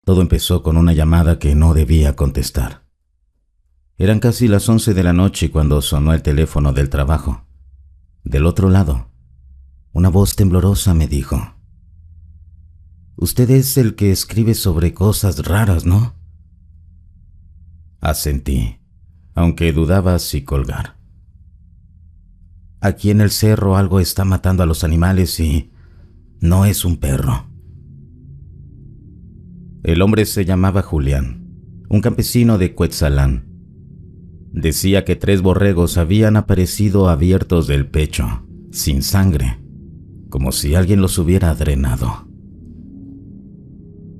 Todo empezó con una llamada que no debía contestar. Eran casi las 11 de la noche cuando sonó el teléfono del trabajo. Del otro lado, una voz temblorosa me dijo: «Usted es el que escribe sobre cosas raras, ¿no?». Asentí, aunque dudaba si colgar. «Aquí en el cerro algo está matando a los animales y no es un perro». El hombre se llamaba Julián, un campesino de Cuetzalán. Decía que 3 borregos habían aparecido abiertos del pecho, sin sangre, como si alguien los hubiera drenado.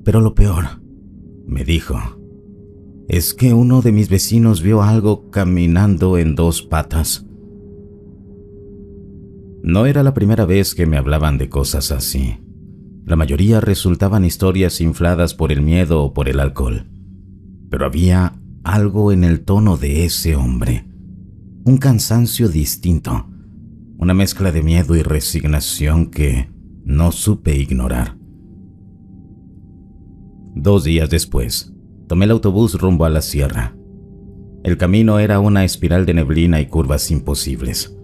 Pero lo peor, me dijo, es que uno de mis vecinos vio algo caminando en 2 patas. No era la primera vez que me hablaban de cosas así. La mayoría resultaban historias infladas por el miedo o por el alcohol. Pero había algo en el tono de ese hombre, un cansancio distinto, una mezcla de miedo y resignación que no supe ignorar. 2 días después, tomé el autobús rumbo a la sierra. El camino era una espiral de neblina y curvas imposibles.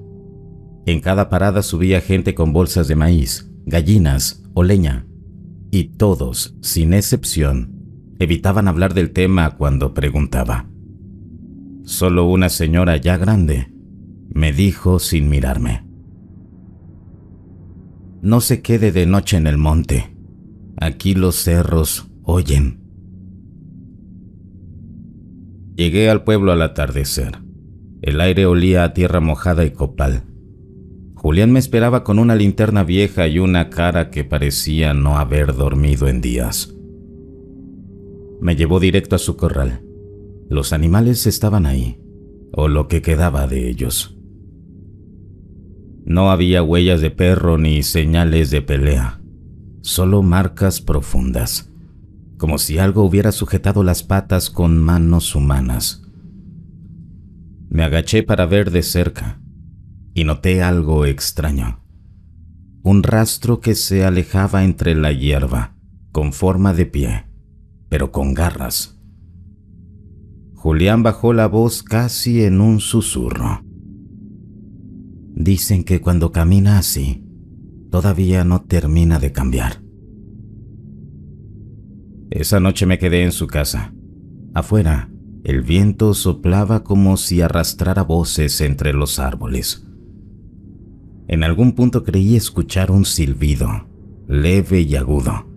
En cada parada subía gente con bolsas de maíz, gallinas o leña, y todos, sin excepción, evitaban hablar del tema cuando preguntaba. Solo una señora ya grande me dijo sin mirarme: «No se quede de noche en el monte. Aquí los cerros oyen». Llegué al pueblo al atardecer. El aire olía a tierra mojada y copal. Julián me esperaba con una linterna vieja y una cara que parecía no haber dormido en días. Me llevó directo a su corral. Los animales estaban ahí, o lo que quedaba de ellos. No había huellas de perro ni señales de pelea, solo marcas profundas, como si algo hubiera sujetado las patas con manos humanas. Me agaché para ver de cerca y noté algo extraño. Un rastro que se alejaba entre la hierba, con forma de pie, pero con garras. Julián bajó la voz casi en un susurro. «Dicen que cuando camina así, todavía no termina de cambiar». Esa noche me quedé en su casa. Afuera, el viento soplaba como si arrastrara voces entre los árboles. En algún punto creí escuchar un silbido, leve y agudo,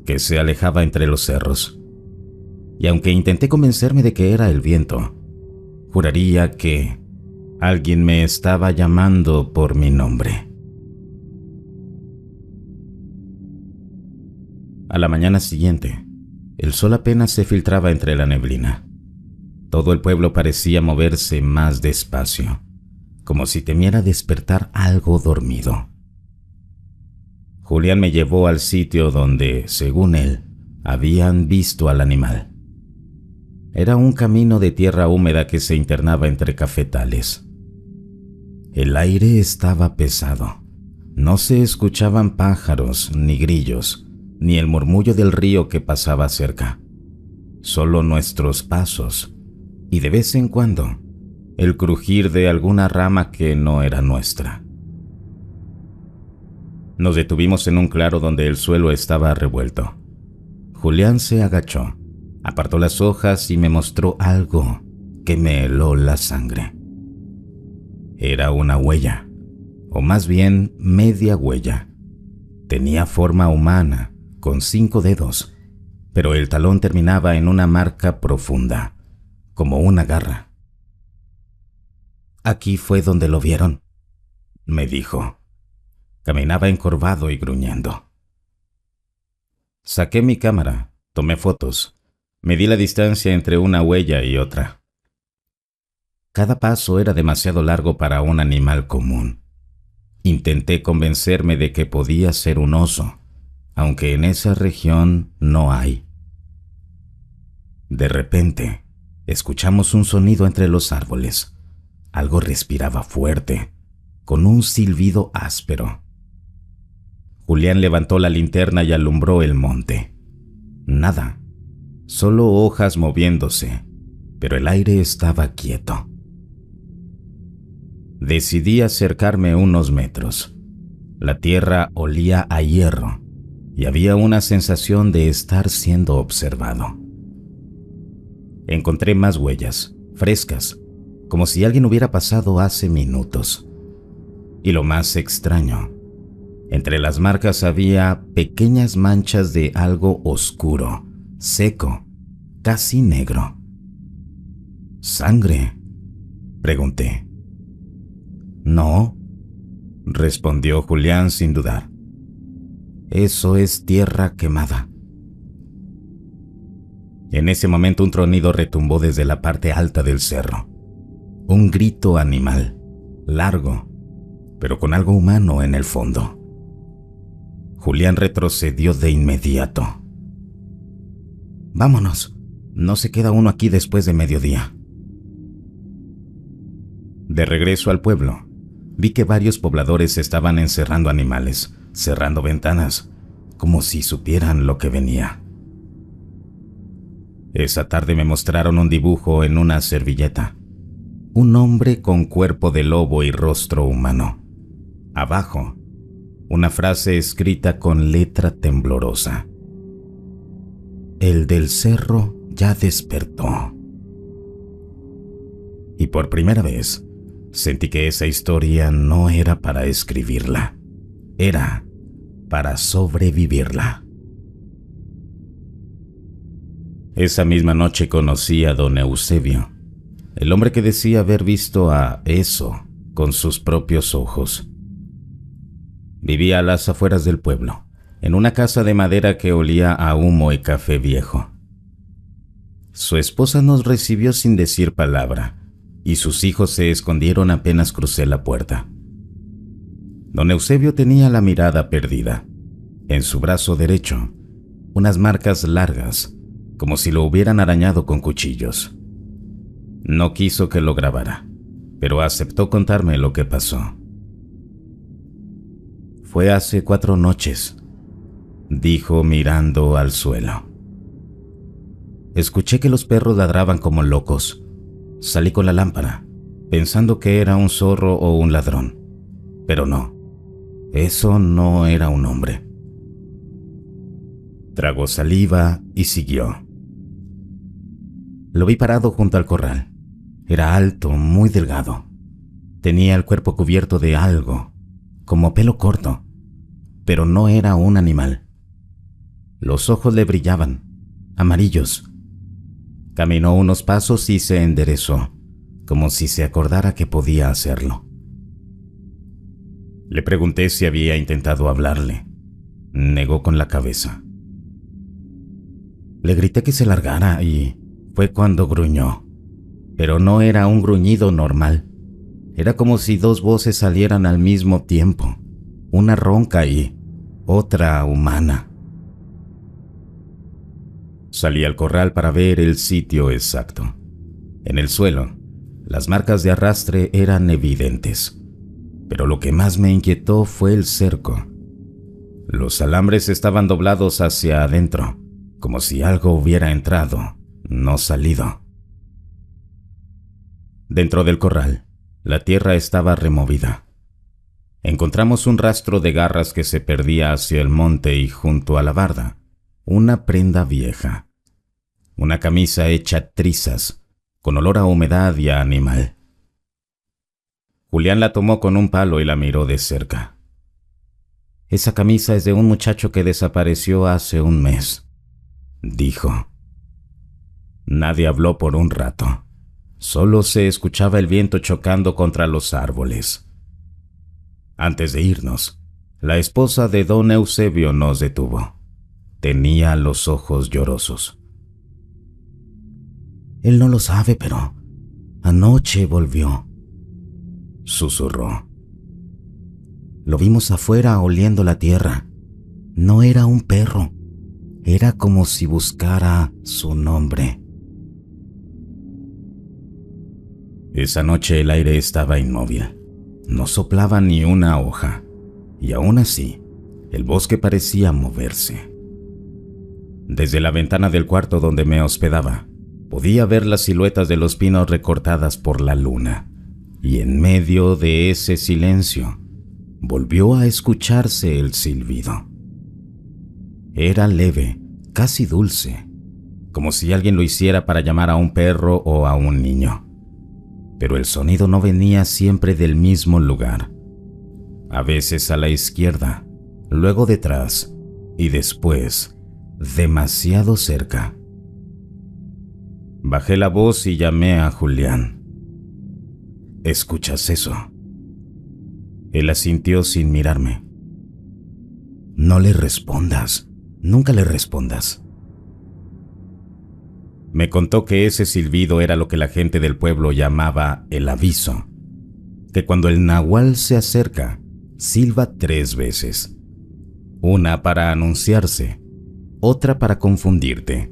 que se alejaba entre los cerros. Y aunque intenté convencerme de que era el viento, juraría que alguien me estaba llamando por mi nombre. A la mañana siguiente, el sol apenas se filtraba entre la neblina. Todo el pueblo parecía moverse más despacio, como si temiera despertar algo dormido. Julián me llevó al sitio donde, según él, habían visto al animal. Era un camino de tierra húmeda que se internaba entre cafetales. El aire estaba pesado. No se escuchaban pájaros ni grillos, ni el murmullo del río que pasaba cerca. Solo nuestros pasos, y de vez en cuando, el crujir de alguna rama que no era nuestra. Nos detuvimos en un claro donde el suelo estaba revuelto. Julián se agachó, apartó las hojas y me mostró algo que me heló la sangre. Era una huella, o más bien media huella. Tenía forma humana, con 5 dedos, pero el talón terminaba en una marca profunda, como una garra. «Aquí fue donde lo vieron», me dijo. Caminaba encorvado y gruñendo. Saqué mi cámara, tomé fotos, medí la distancia entre una huella y otra. Cada paso era demasiado largo para un animal común. Intenté convencerme de que podía ser un oso, aunque en esa región no hay. De repente, escuchamos un sonido entre los árboles. Algo respiraba fuerte, con un silbido áspero. Julián levantó la linterna y alumbró el monte. Nada, solo hojas moviéndose, pero el aire estaba quieto. Decidí acercarme unos metros. La tierra olía a hierro y había una sensación de estar siendo observado. Encontré más huellas, frescas, como si alguien hubiera pasado hace minutos. Y lo más extraño, entre las marcas había pequeñas manchas de algo oscuro, seco, casi negro. ¿Sangre?, pregunté. No, respondió Julián sin dudar. Eso es tierra quemada. En ese momento un tronido retumbó desde la parte alta del cerro. Un grito animal, largo, pero con algo humano en el fondo. Julián retrocedió de inmediato. Vámonos, no se queda uno aquí después de mediodía. De regreso al pueblo, vi que varios pobladores estaban encerrando animales, cerrando ventanas, como si supieran lo que venía. Esa tarde me mostraron un dibujo en una servilleta. Un hombre con cuerpo de lobo y rostro humano. Abajo, una frase escrita con letra temblorosa. El del cerro ya despertó. Y por primera vez, sentí que esa historia no era para escribirla, era para sobrevivirla. Esa misma noche conocí a don Eusebio, el hombre que decía haber visto a eso con sus propios ojos. Vivía a las afueras del pueblo, en una casa de madera que olía a humo y café viejo. Su esposa nos recibió sin decir palabra, y sus hijos se escondieron apenas crucé la puerta. Don Eusebio tenía la mirada perdida. En su brazo derecho, unas marcas largas, como si lo hubieran arañado con cuchillos. No quiso que lo grabara, pero aceptó contarme lo que pasó. Fue hace 4 noches, dijo mirando al suelo. Escuché que los perros ladraban como locos. Salí con la lámpara, pensando que era un zorro o un ladrón. Pero no, eso no era un hombre. Tragó saliva y siguió. Lo vi parado junto al corral. Era alto, muy delgado. Tenía el cuerpo cubierto de algo, como pelo corto, pero no era un animal. Los ojos le brillaban, amarillos. Caminó unos pasos y se enderezó, como si se acordara que podía hacerlo. Le pregunté si había intentado hablarle. Negó con la cabeza. Le grité que se largara y fue cuando gruñó. Pero no era un gruñido normal. Era como si 2 voces salieran al mismo tiempo, una ronca y otra humana. Salí al corral para ver el sitio exacto. En el suelo, las marcas de arrastre eran evidentes, pero lo que más me inquietó fue el cerco. Los alambres estaban doblados hacia adentro, como si algo hubiera entrado, no salido. Dentro del corral, la tierra estaba removida. Encontramos un rastro de garras que se perdía hacia el monte y junto a la barda, una prenda vieja. Una camisa hecha trizas, con olor a humedad y a animal. Julián la tomó con un palo y la miró de cerca. Esa camisa es de un muchacho que desapareció hace 1 mes, dijo. Nadie habló por un rato. Solo se escuchaba el viento chocando contra los árboles. Antes de irnos, la esposa de don Eusebio nos detuvo. Tenía los ojos llorosos. Él no lo sabe, pero anoche volvió, susurró. Lo vimos afuera oliendo la tierra. No era un perro, era como si buscara su nombre. Esa noche el aire estaba inmóvil. No soplaba ni una hoja, y aún así, el bosque parecía moverse. Desde la ventana del cuarto donde me hospedaba, podía ver las siluetas de los pinos recortadas por la luna, y en medio de ese silencio volvió a escucharse el silbido. Era leve, casi dulce, como si alguien lo hiciera para llamar a un perro o a un niño. Pero el sonido no venía siempre del mismo lugar. A veces a la izquierda, luego detrás y después demasiado cerca. Bajé la voz y llamé a Julián. ¿Escuchas eso? Él asintió sin mirarme. No le respondas, nunca le respondas. Me contó que ese silbido era lo que la gente del pueblo llamaba el aviso, que cuando el nahual se acerca, silba 3 veces. Una para anunciarse, otra para confundirte,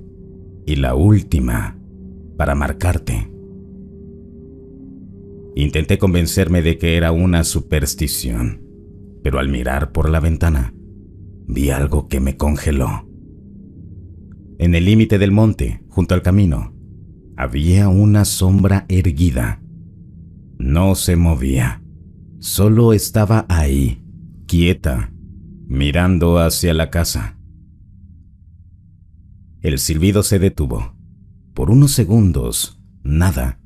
y la última para marcarte. Intenté convencerme de que era una superstición, pero al mirar por la ventana, vi algo que me congeló. En el límite del monte, junto al camino, había una sombra erguida. No se movía, solo estaba ahí, quieta, mirando hacia la casa. El silbido se detuvo. Por unos segundos, nada,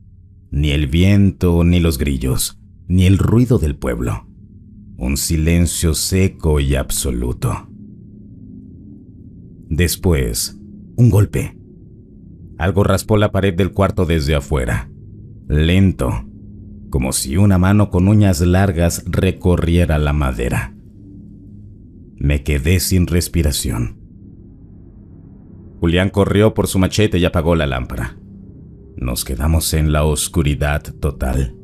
ni el viento, ni los grillos, ni el ruido del pueblo. Un silencio seco y absoluto. Después, un golpe. Algo raspó la pared del cuarto desde afuera, lento, como si una mano con uñas largas recorriera la madera. Me quedé sin respiración. Julián corrió por su machete y apagó la lámpara. Nos quedamos en la oscuridad total.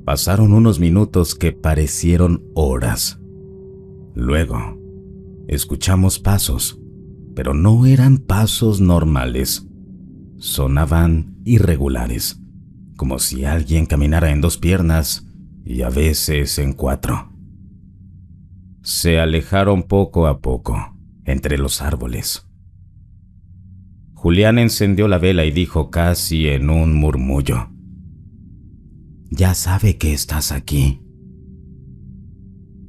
Pasaron unos minutos que parecieron horas. Luego, escuchamos pasos, pero no eran pasos normales. Sonaban irregulares, como si alguien caminara en 2 piernas y a veces en 4. Se alejaron poco a poco, entre los árboles. Julián encendió la vela y dijo casi en un murmullo: «Ya sabe que estás aquí».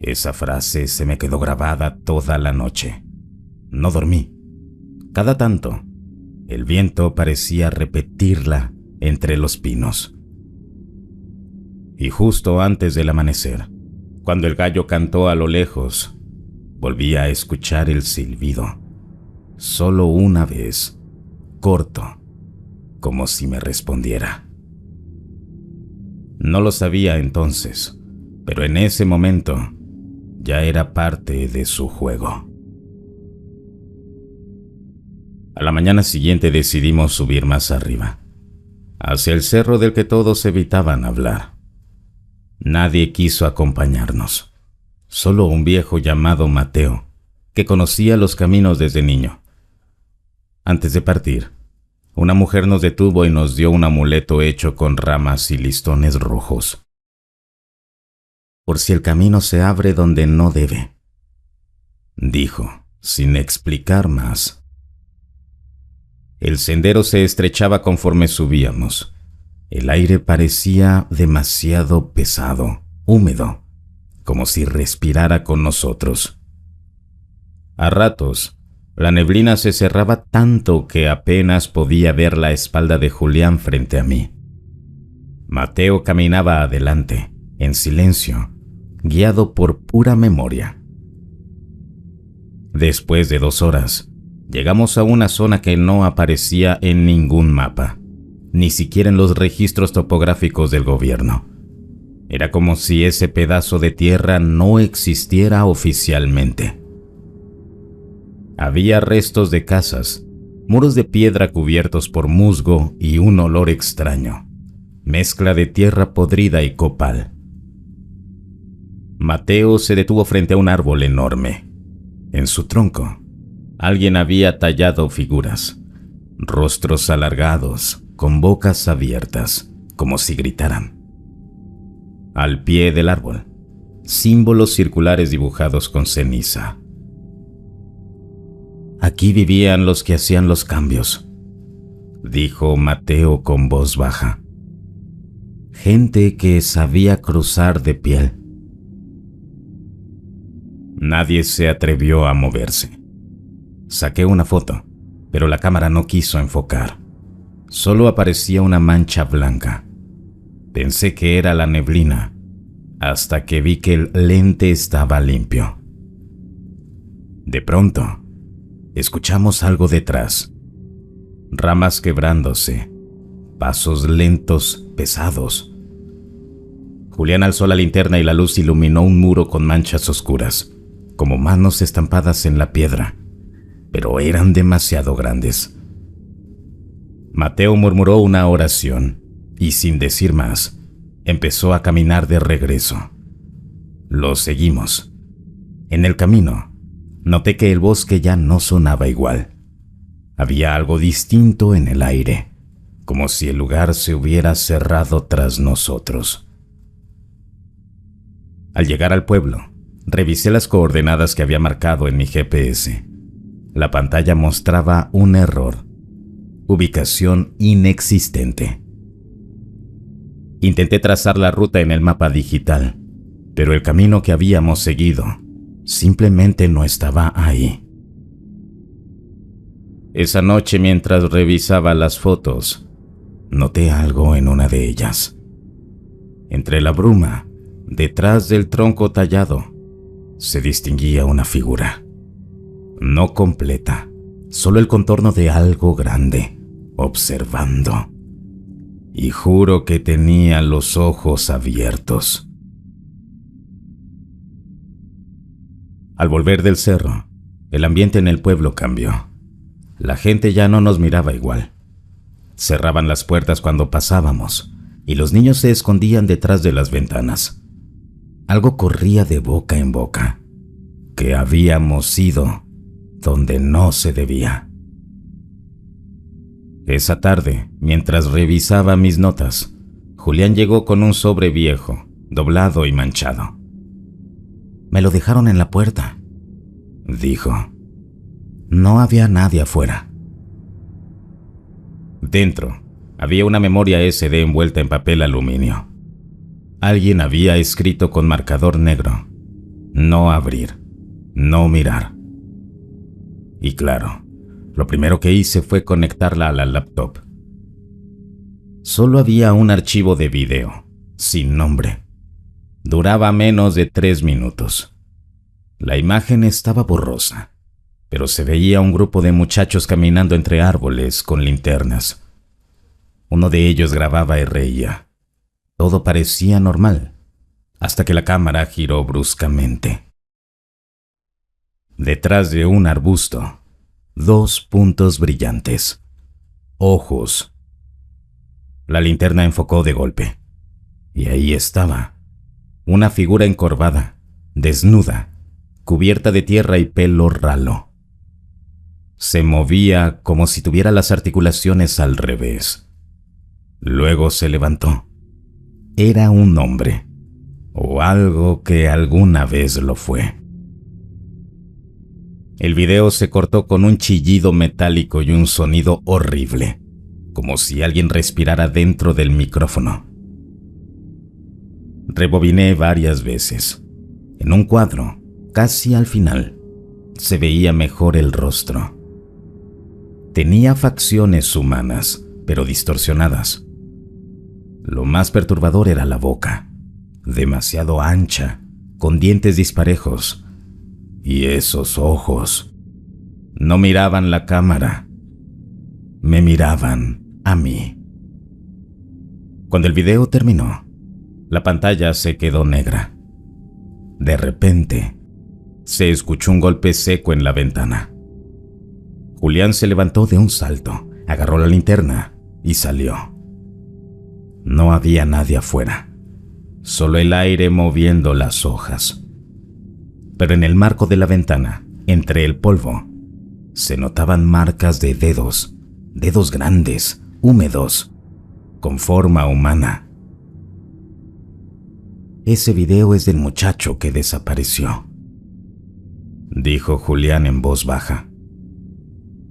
Esa frase se me quedó grabada toda la noche. No dormí. Cada tanto, el viento parecía repetirla entre los pinos. Y justo antes del amanecer, cuando el gallo cantó a lo lejos, volví a escuchar el silbido. Solo una vez, corto, como si me respondiera. No lo sabía entonces, pero en ese momento ya era parte de su juego. A la mañana siguiente decidimos subir más arriba, hacia el cerro del que todos evitaban hablar. Nadie quiso acompañarnos, solo un viejo llamado Mateo, que conocía los caminos desde niño. Antes de partir, una mujer nos detuvo y nos dio un amuleto hecho con ramas y listones rojos. «Por si el camino se abre donde no debe», dijo, sin explicar más. El sendero se estrechaba conforme subíamos. El aire parecía demasiado pesado, húmedo, como si respirara con nosotros. A ratos, la neblina se cerraba tanto que apenas podía ver la espalda de Julián frente a mí. Mateo caminaba adelante, en silencio, guiado por pura memoria. Después de 2 horas, llegamos a una zona que no aparecía en ningún mapa, ni siquiera en los registros topográficos del gobierno. Era como si ese pedazo de tierra no existiera oficialmente. Había restos de casas, muros de piedra cubiertos por musgo y un olor extraño, mezcla de tierra podrida y copal. Mateo se detuvo frente a un árbol enorme. En su tronco, alguien había tallado figuras, rostros alargados, con bocas abiertas, como si gritaran. Al pie del árbol, símbolos circulares dibujados con ceniza. Aquí vivían los que hacían los cambios, dijo Mateo con voz baja. Gente que sabía cruzar de piel. Nadie se atrevió a moverse. Saqué una foto, pero la cámara no quiso enfocar. Solo aparecía una mancha blanca. Pensé que era la neblina, hasta que vi que el lente estaba limpio. De pronto, escuchamos algo detrás. Ramas quebrándose, pasos lentos, pesados. Julián alzó la linterna y la luz iluminó un muro con manchas oscuras, como manos estampadas en la piedra, pero eran demasiado grandes. Mateo murmuró una oración y, sin decir más, empezó a caminar de regreso. Lo seguimos. En el camino, noté que el bosque ya no sonaba igual. Había algo distinto en el aire, como si el lugar se hubiera cerrado tras nosotros. Al llegar al pueblo, revisé las coordenadas que había marcado en mi GPS. La pantalla mostraba un error. Ubicación inexistente. Intenté trazar la ruta en el mapa digital, pero el camino que habíamos seguido simplemente no estaba ahí. Esa noche, mientras revisaba las fotos, noté algo en una de ellas. Entre la bruma, detrás del tronco tallado, se distinguía una figura. No completa, solo el contorno de algo grande, observando. Y juro que tenía los ojos abiertos. Al volver del cerro, el ambiente en el pueblo cambió. La gente ya no nos miraba igual. Cerraban las puertas cuando pasábamos y los niños se escondían detrás de las ventanas. Algo corría de boca en boca, que habíamos ido donde no se debía. Esa tarde, mientras revisaba mis notas, Julián llegó con un sobre viejo, doblado y manchado. «Me lo dejaron en la puerta», dijo. No había nadie afuera. Dentro había una memoria SD envuelta en papel aluminio. Alguien había escrito con marcador negro: no abrir, no mirar. Y claro, lo primero que hice fue conectarla a la laptop. Solo había un archivo de video, sin nombre. Duraba menos de 3 minutos. La imagen estaba borrosa, pero se veía un grupo de muchachos caminando entre árboles con linternas. Uno de ellos grababa y reía. Todo parecía normal, hasta que la cámara giró bruscamente. Detrás de un arbusto, 2 puntos brillantes. Ojos. La linterna enfocó de golpe, y ahí estaba, una figura encorvada, desnuda, cubierta de tierra y pelo ralo. Se movía como si tuviera las articulaciones al revés. Luego se levantó. Era un hombre, o algo que alguna vez lo fue. El video se cortó con un chillido metálico y un sonido horrible, como si alguien respirara dentro del micrófono. Rebobiné varias veces. En un cuadro, casi al final, se veía mejor el rostro. Tenía facciones humanas, pero distorsionadas. Lo más perturbador era la boca, demasiado ancha, con dientes disparejos. Y esos ojos no miraban la cámara, me miraban a mí. Cuando el video terminó, la pantalla se quedó negra. De repente, se escuchó un golpe seco en la ventana. Julián se levantó de un salto, agarró la linterna y salió. No había nadie afuera, solo el aire moviendo las hojas. Pero en el marco de la ventana, entre el polvo, se notaban marcas de dedos grandes, húmedos, con forma humana. Ese video es del muchacho que desapareció, dijo Julián en voz baja.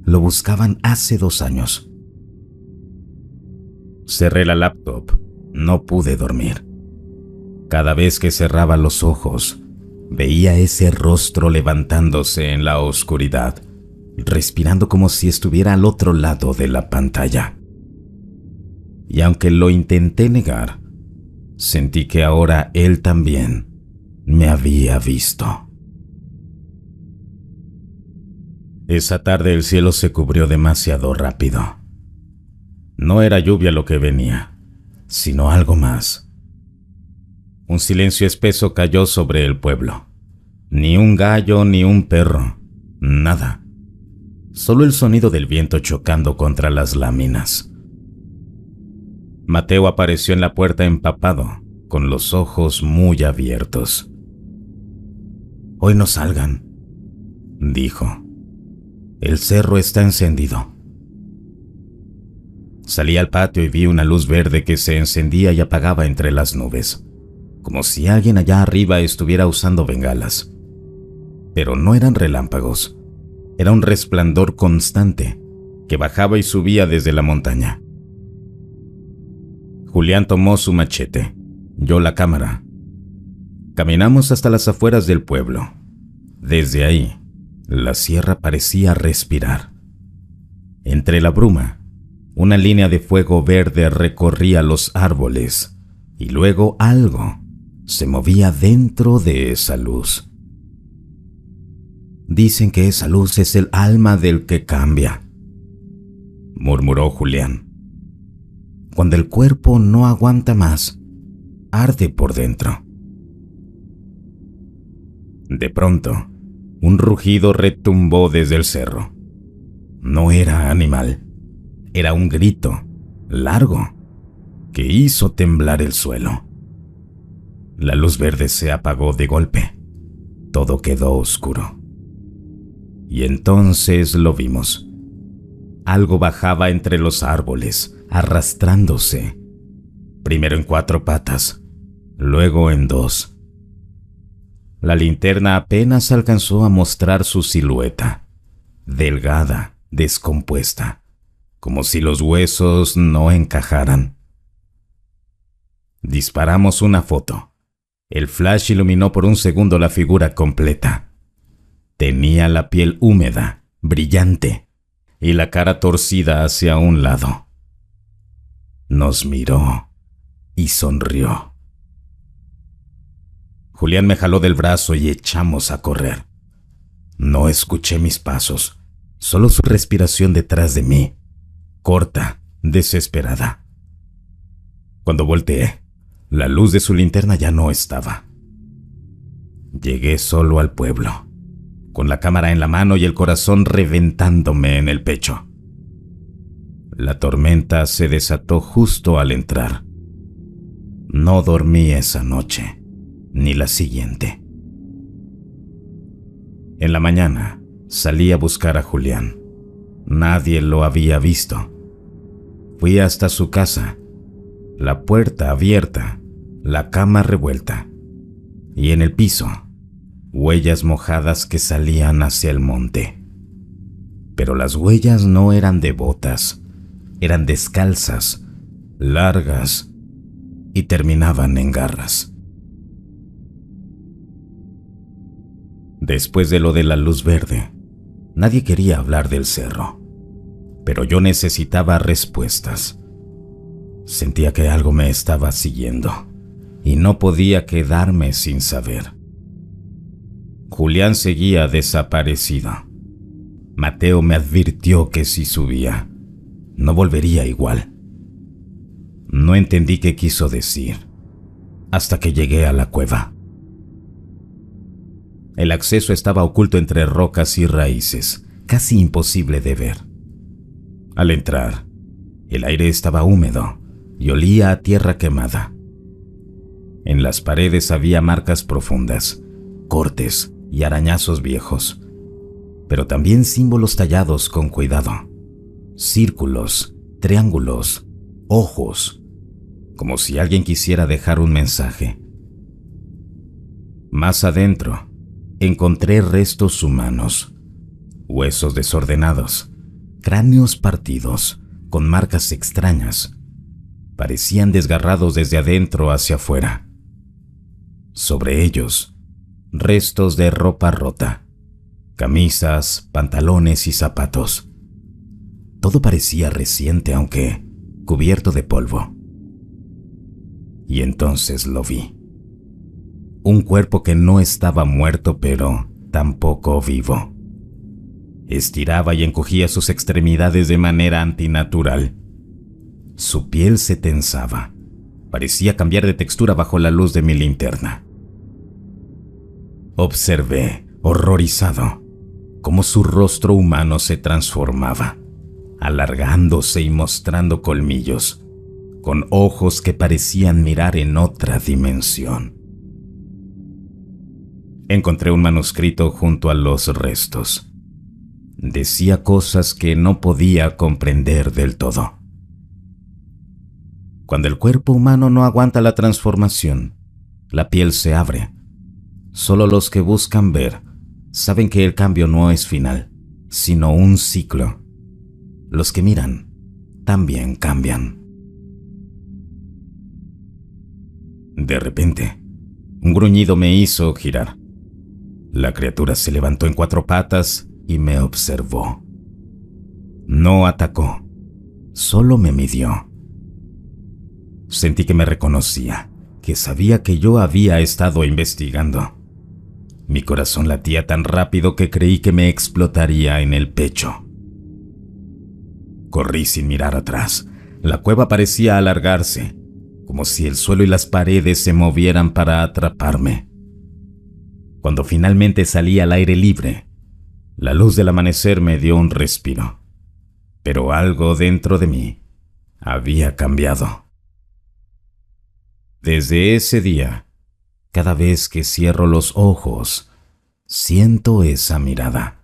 Lo buscaban hace 2 años. Cerré la laptop. No pude dormir. Cada vez que cerraba los ojos, veía ese rostro levantándose en la oscuridad, respirando como si estuviera al otro lado de la pantalla. Y aunque lo intenté negar, sentí que ahora él también me había visto. Esa tarde el cielo se cubrió demasiado rápido. No era lluvia lo que venía, sino algo más. Un silencio espeso cayó sobre el pueblo. Ni un gallo ni un perro, nada. Solo el sonido del viento chocando contra las láminas. Mateo apareció en la puerta empapado, con los ojos muy abiertos. «Hoy no salgan», dijo. «El cerro está encendido». Salí al patio y vi una luz verde que se encendía y apagaba entre las nubes, como si alguien allá arriba estuviera usando bengalas. Pero no eran relámpagos, era un resplandor constante que bajaba y subía desde la montaña. Julián tomó su machete, yo la cámara. Caminamos hasta las afueras del pueblo. Desde ahí, la sierra parecía respirar. Entre la bruma, una línea de fuego verde recorría los árboles y luego algo se movía dentro de esa luz. «Dicen que esa luz es el alma del que cambia», murmuró Julián. «Cuando el cuerpo no aguanta más, arde por dentro». De pronto, un rugido retumbó desde el cerro. No era animal, era un grito largo que hizo temblar el suelo. La luz verde se apagó de golpe. Todo quedó oscuro. Y entonces lo vimos. Algo bajaba entre los árboles, arrastrándose. Primero en 4 patas, luego en 2. La linterna apenas alcanzó a mostrar su silueta, delgada, descompuesta, como si los huesos no encajaran. Disparamos una foto. El flash iluminó por un segundo la figura completa. Tenía la piel húmeda, brillante, y la cara torcida hacia un lado. Nos miró y sonrió. Julián me jaló del brazo y echamos a correr. No escuché mis pasos, solo su respiración detrás de mí, corta, desesperada. Cuando volteé, la luz de su linterna ya no estaba. Llegué solo al pueblo, con la cámara en la mano y el corazón reventándome en el pecho. La tormenta se desató justo al entrar. No dormí esa noche, ni la siguiente. En la mañana salí a buscar a Julián. Nadie lo había visto. Fui hasta su casa, la puerta abierta, la cama revuelta, y en el piso, huellas mojadas que salían hacia el monte. Pero las huellas no eran de botas, eran descalzas, largas, y terminaban en garras. Después de lo de la luz verde, nadie quería hablar del cerro, pero yo necesitaba respuestas. Sentía que algo me estaba siguiendo y no podía quedarme sin saber. Julián seguía desaparecido. Mateo me advirtió que si subía, no volvería igual. No entendí qué quiso decir hasta que llegué a la cueva. El acceso estaba oculto entre rocas y raíces, casi imposible de ver. Al entrar, el aire estaba húmedo y olía a tierra quemada. En las paredes había marcas profundas, cortes y arañazos viejos, pero también símbolos tallados con cuidado. Círculos, triángulos, ojos, como si alguien quisiera dejar un mensaje. Más adentro, encontré restos humanos, huesos desordenados, Cráneos partidos, con marcas extrañas. Parecían desgarrados desde adentro hacia afuera. Sobre ellos, restos de ropa rota, camisas, pantalones y zapatos. Todo parecía reciente, aunque cubierto de polvo. Y entonces lo vi. Un cuerpo que no estaba muerto, pero tampoco vivo. Estiraba y encogía sus extremidades de manera antinatural. Su piel se tensaba. Parecía cambiar de textura bajo la luz de mi linterna. Observé, horrorizado, cómo su rostro humano se transformaba, alargándose y mostrando colmillos, con ojos que parecían mirar en otra dimensión. Encontré un manuscrito junto a los restos. Decía cosas que no podía comprender del todo. Cuando el cuerpo humano no aguanta la transformación, la piel se abre. Solo los que buscan ver saben que el cambio no es final, sino un ciclo. Los que miran también cambian. De repente, un gruñido me hizo girar. La criatura se levantó en 4 patas y me observó. No atacó, solo me midió. Sentí que me reconocía, que sabía que yo había estado investigando. Mi corazón latía tan rápido que creí que me explotaría en el pecho. Corrí sin mirar atrás. La cueva parecía alargarse, como si el suelo y las paredes se movieran para atraparme. Cuando finalmente salí al aire libre, la luz del amanecer me dio un respiro. Pero algo dentro de mí había cambiado. Desde ese día, cada vez que cierro los ojos, siento esa mirada,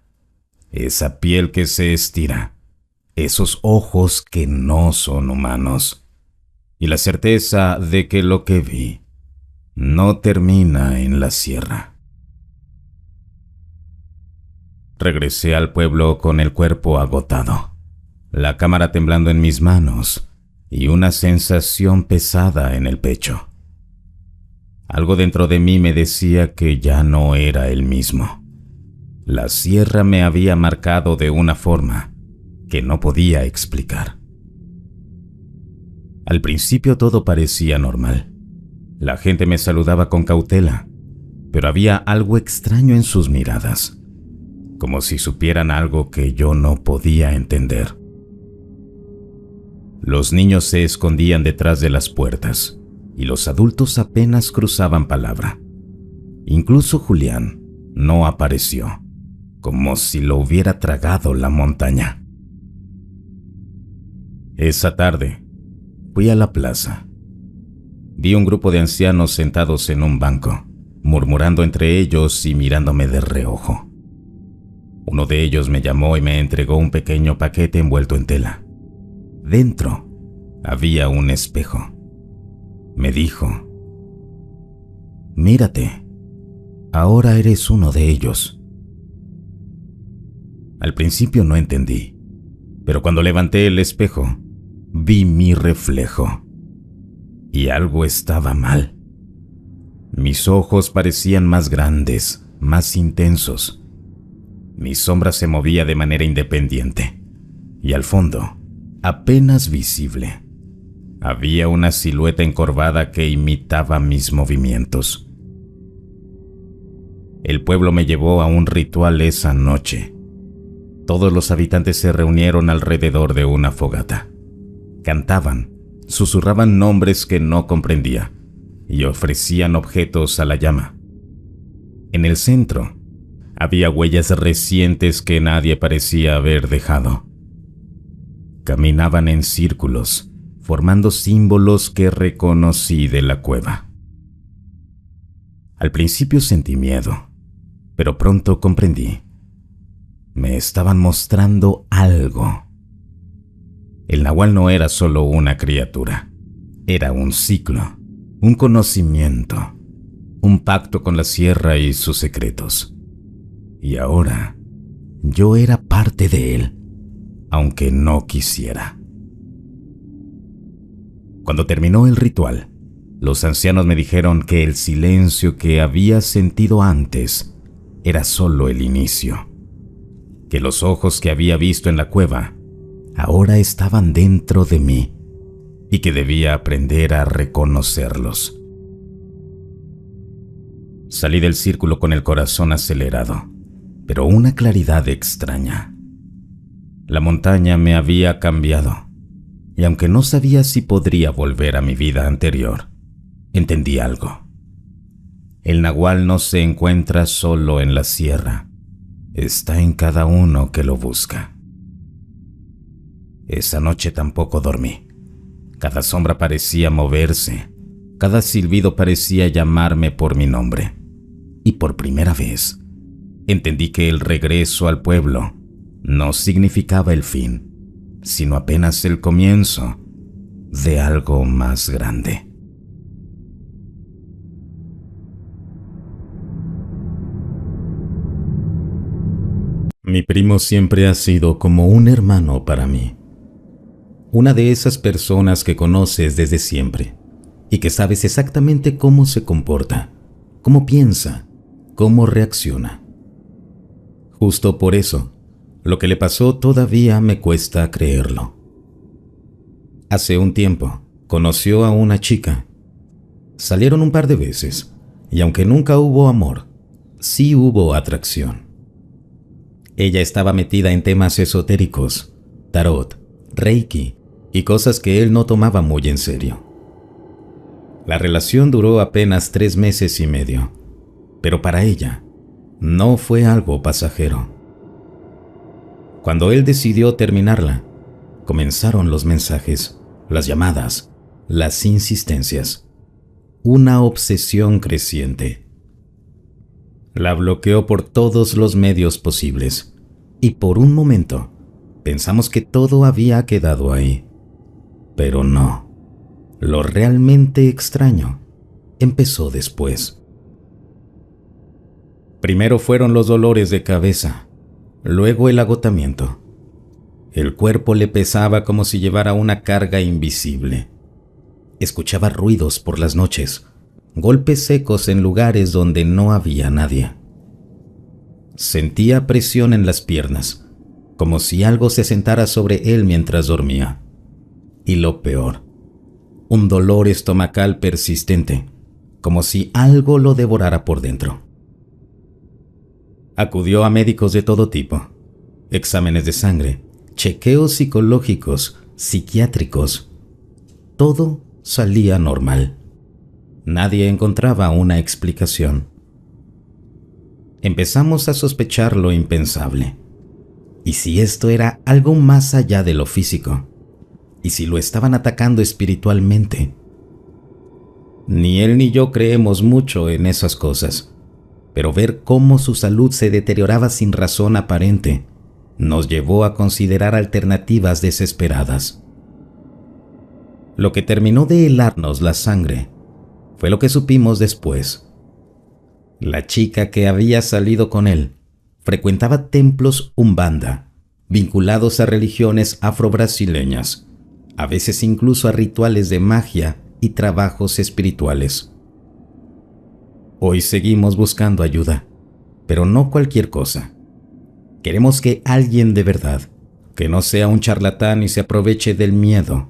esa piel que se estira, esos ojos que no son humanos, y la certeza de que lo que vi no termina en la sierra. Regresé al pueblo con el cuerpo agotado, la cámara temblando en mis manos y una sensación pesada en el pecho. Algo dentro de mí me decía que ya no era el mismo. La sierra me había marcado de una forma que no podía explicar. Al principio todo parecía normal. La gente me saludaba con cautela, pero había algo extraño en sus miradas, como si supieran algo que yo no podía entender. Los niños se escondían detrás de las puertas y los adultos apenas cruzaban palabra. Incluso Julián no apareció, como si lo hubiera tragado la montaña. Esa tarde fui a la plaza. Vi un grupo de ancianos sentados en un banco, murmurando entre ellos y mirándome de reojo. Uno de ellos me llamó y me entregó un pequeño paquete envuelto en tela. Dentro había un espejo. Me dijo: «Mírate, ahora eres uno de ellos». Al principio no entendí, pero cuando levanté el espejo, vi mi reflejo. Y algo estaba mal. Mis ojos parecían más grandes, más intensos. Mi sombra se movía de manera independiente, y al fondo, apenas visible, había una silueta encorvada que imitaba mis movimientos. El pueblo me llevó a un ritual esa noche. Todos los habitantes se reunieron alrededor de una fogata. Cantaban, susurraban nombres que no comprendía y ofrecían objetos a la llama. En el centro había huellas recientes que nadie parecía haber dejado. Caminaban en círculos, formando símbolos que reconocí de la cueva. Al principio sentí miedo, pero pronto comprendí. Me estaban mostrando algo. El nahual no era solo una criatura, era un ciclo, un conocimiento, un pacto con la sierra y sus secretos. Y ahora yo era parte de él, aunque no quisiera. Cuando terminó el ritual, los ancianos me dijeron que el silencio que había sentido antes era solo el inicio, que los ojos que había visto en la cueva ahora estaban dentro de mí y que debía aprender a reconocerlos. Salí del círculo con el corazón acelerado, pero una claridad extraña. La montaña me había cambiado, y aunque no sabía si podría volver a mi vida anterior, entendí algo. El nahual no se encuentra solo en la sierra, está en cada uno que lo busca. Esa noche tampoco dormí. Cada sombra parecía moverse, cada silbido parecía llamarme por mi nombre. Y por primera vez, entendí que el regreso al pueblo no significaba el fin, sino apenas el comienzo de algo más grande. Mi primo siempre ha sido como un hermano para mí. Una de esas personas que conoces desde siempre y que sabes exactamente cómo se comporta, cómo piensa, cómo reacciona. Justo por eso, lo que le pasó todavía me cuesta creerlo. Hace un tiempo, conoció a una chica. Salieron un par de veces, y aunque nunca hubo amor, sí hubo atracción. Ella estaba metida en temas esotéricos, tarot, reiki y cosas que él no tomaba muy en serio. La relación duró apenas 3 meses y medio, pero para ella no fue algo pasajero. Cuando él decidió terminarla, comenzaron los mensajes, las llamadas, las insistencias, una obsesión creciente. La bloqueó por todos los medios posibles y por un momento pensamos que todo había quedado ahí. Pero no. Lo realmente extraño empezó después. Primero fueron los dolores de cabeza, luego el agotamiento. El cuerpo le pesaba como si llevara una carga invisible. Escuchaba ruidos por las noches, golpes secos en lugares donde no había nadie. Sentía presión en las piernas, como si algo se sentara sobre él mientras dormía. Y lo peor, un dolor estomacal persistente, como si algo lo devorara por dentro. Acudió a médicos de todo tipo, exámenes de sangre, chequeos psicológicos, psiquiátricos. Todo salía normal. Nadie encontraba una explicación. Empezamos a sospechar lo impensable. ¿Y si esto era algo más allá de lo físico? ¿Y si lo estaban atacando espiritualmente? Ni él ni yo creemos mucho en esas cosas, pero ver cómo su salud se deterioraba sin razón aparente nos llevó a considerar alternativas desesperadas. Lo que terminó de helarnos la sangre fue lo que supimos después. La chica que había salido con él frecuentaba templos umbanda, vinculados a religiones afro-brasileñas, a veces incluso a rituales de magia y trabajos espirituales. Hoy seguimos buscando ayuda, pero no cualquier cosa. Queremos que alguien de verdad, que no sea un charlatán y se aproveche del miedo.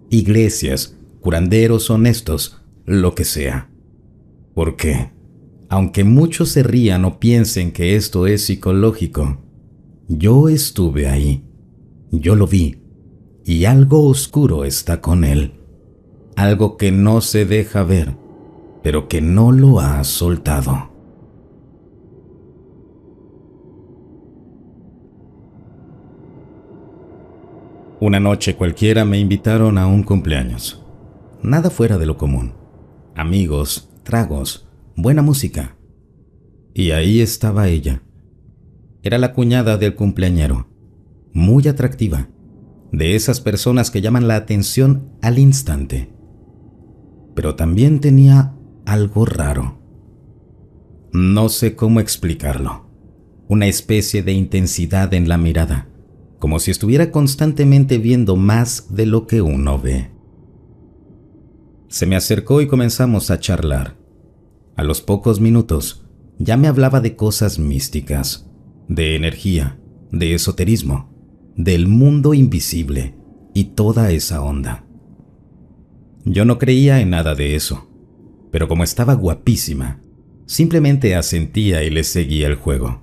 Iglesias, curanderos honestos, lo que sea. Porque, aunque muchos se rían o piensen que esto es psicológico, yo estuve ahí, yo lo vi, y algo oscuro está con él. Algo que no se deja ver, pero que no lo ha soltado. Una noche cualquiera me invitaron a un cumpleaños. Nada fuera de lo común. Amigos, tragos, buena música. Y ahí estaba ella. Era la cuñada del cumpleañero, muy atractiva, de esas personas que llaman la atención al instante. Pero también tenía algo raro. No sé cómo explicarlo. Una especie de intensidad en la mirada, como si estuviera constantemente viendo más de lo que uno ve. Se me acercó y comenzamos a charlar. A los pocos minutos, ya me hablaba de cosas místicas, de energía, de esoterismo, del mundo invisible y toda esa onda. Yo no creía en nada de eso, pero como estaba guapísima, simplemente asentía y le seguía el juego.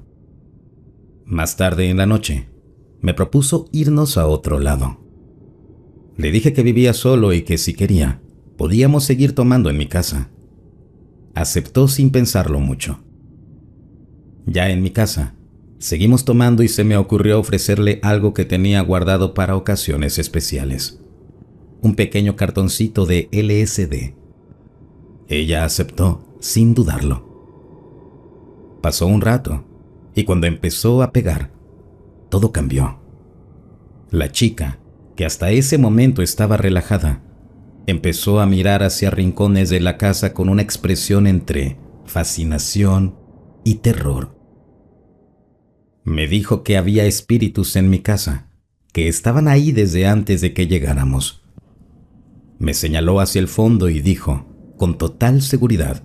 Más tarde en la noche, me propuso irnos a otro lado. Le dije que vivía solo y que si quería, podíamos seguir tomando en mi casa. Aceptó sin pensarlo mucho. Ya en mi casa, seguimos tomando y se me ocurrió ofrecerle algo que tenía guardado para ocasiones especiales. Un pequeño cartoncito de LSD. Ella aceptó sin dudarlo. Pasó un rato y cuando empezó a pegar, todo cambió. La chica, que hasta ese momento estaba relajada, empezó a mirar hacia rincones de la casa con una expresión entre fascinación y terror. Me dijo que había espíritus en mi casa, que estaban ahí desde antes de que llegáramos. Me señaló hacia el fondo y dijo, con total seguridad,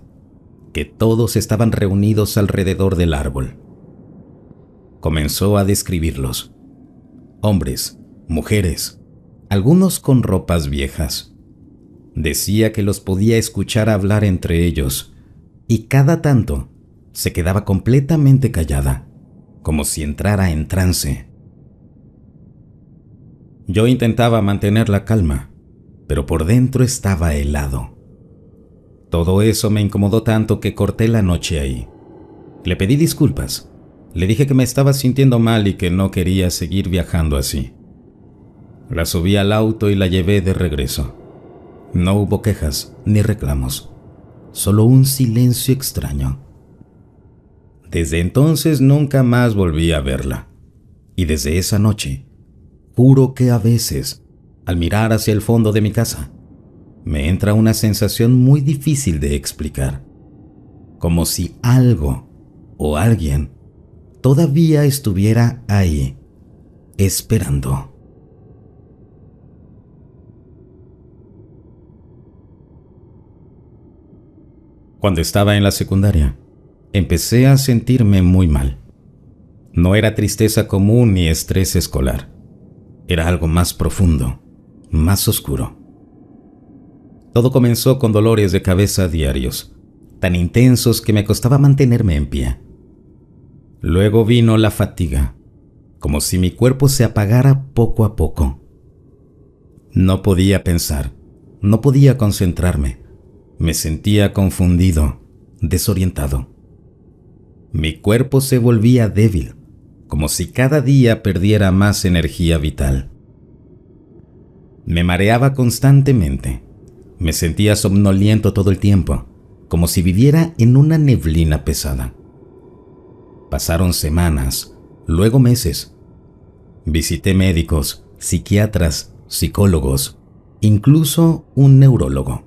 que todos estaban reunidos alrededor del árbol. Comenzó a describirlos. Hombres, mujeres, algunos con ropas viejas. Decía que los podía escuchar hablar entre ellos, y cada tanto se quedaba completamente callada, como si entrara en trance. Yo intentaba mantener la calma, pero por dentro estaba helado. Todo eso me incomodó tanto que corté la noche ahí. Le pedí disculpas. Le dije que me estaba sintiendo mal y que no quería seguir viajando así. La subí al auto y la llevé de regreso. No hubo quejas ni reclamos, solo un silencio extraño. Desde entonces nunca más volví a verla. Y desde esa noche, juro que a veces, al mirar hacia el fondo de mi casa, me entra una sensación muy difícil de explicar. Como si algo o alguien todavía estuviera ahí, esperando. Cuando estaba en la secundaria, empecé a sentirme muy mal. No era tristeza común ni estrés escolar. Era algo más profundo, más oscuro. Todo comenzó con dolores de cabeza diarios, tan intensos que me costaba mantenerme en pie. Luego vino la fatiga, como si mi cuerpo se apagara poco a poco. No podía pensar, no podía concentrarme. Me sentía confundido, desorientado. Mi cuerpo se volvía débil, como si cada día perdiera más energía vital. Me mareaba constantemente. Me sentía somnoliento todo el tiempo, como si viviera en una neblina pesada. Pasaron semanas, luego meses. Visité médicos, psiquiatras, psicólogos, incluso un neurólogo.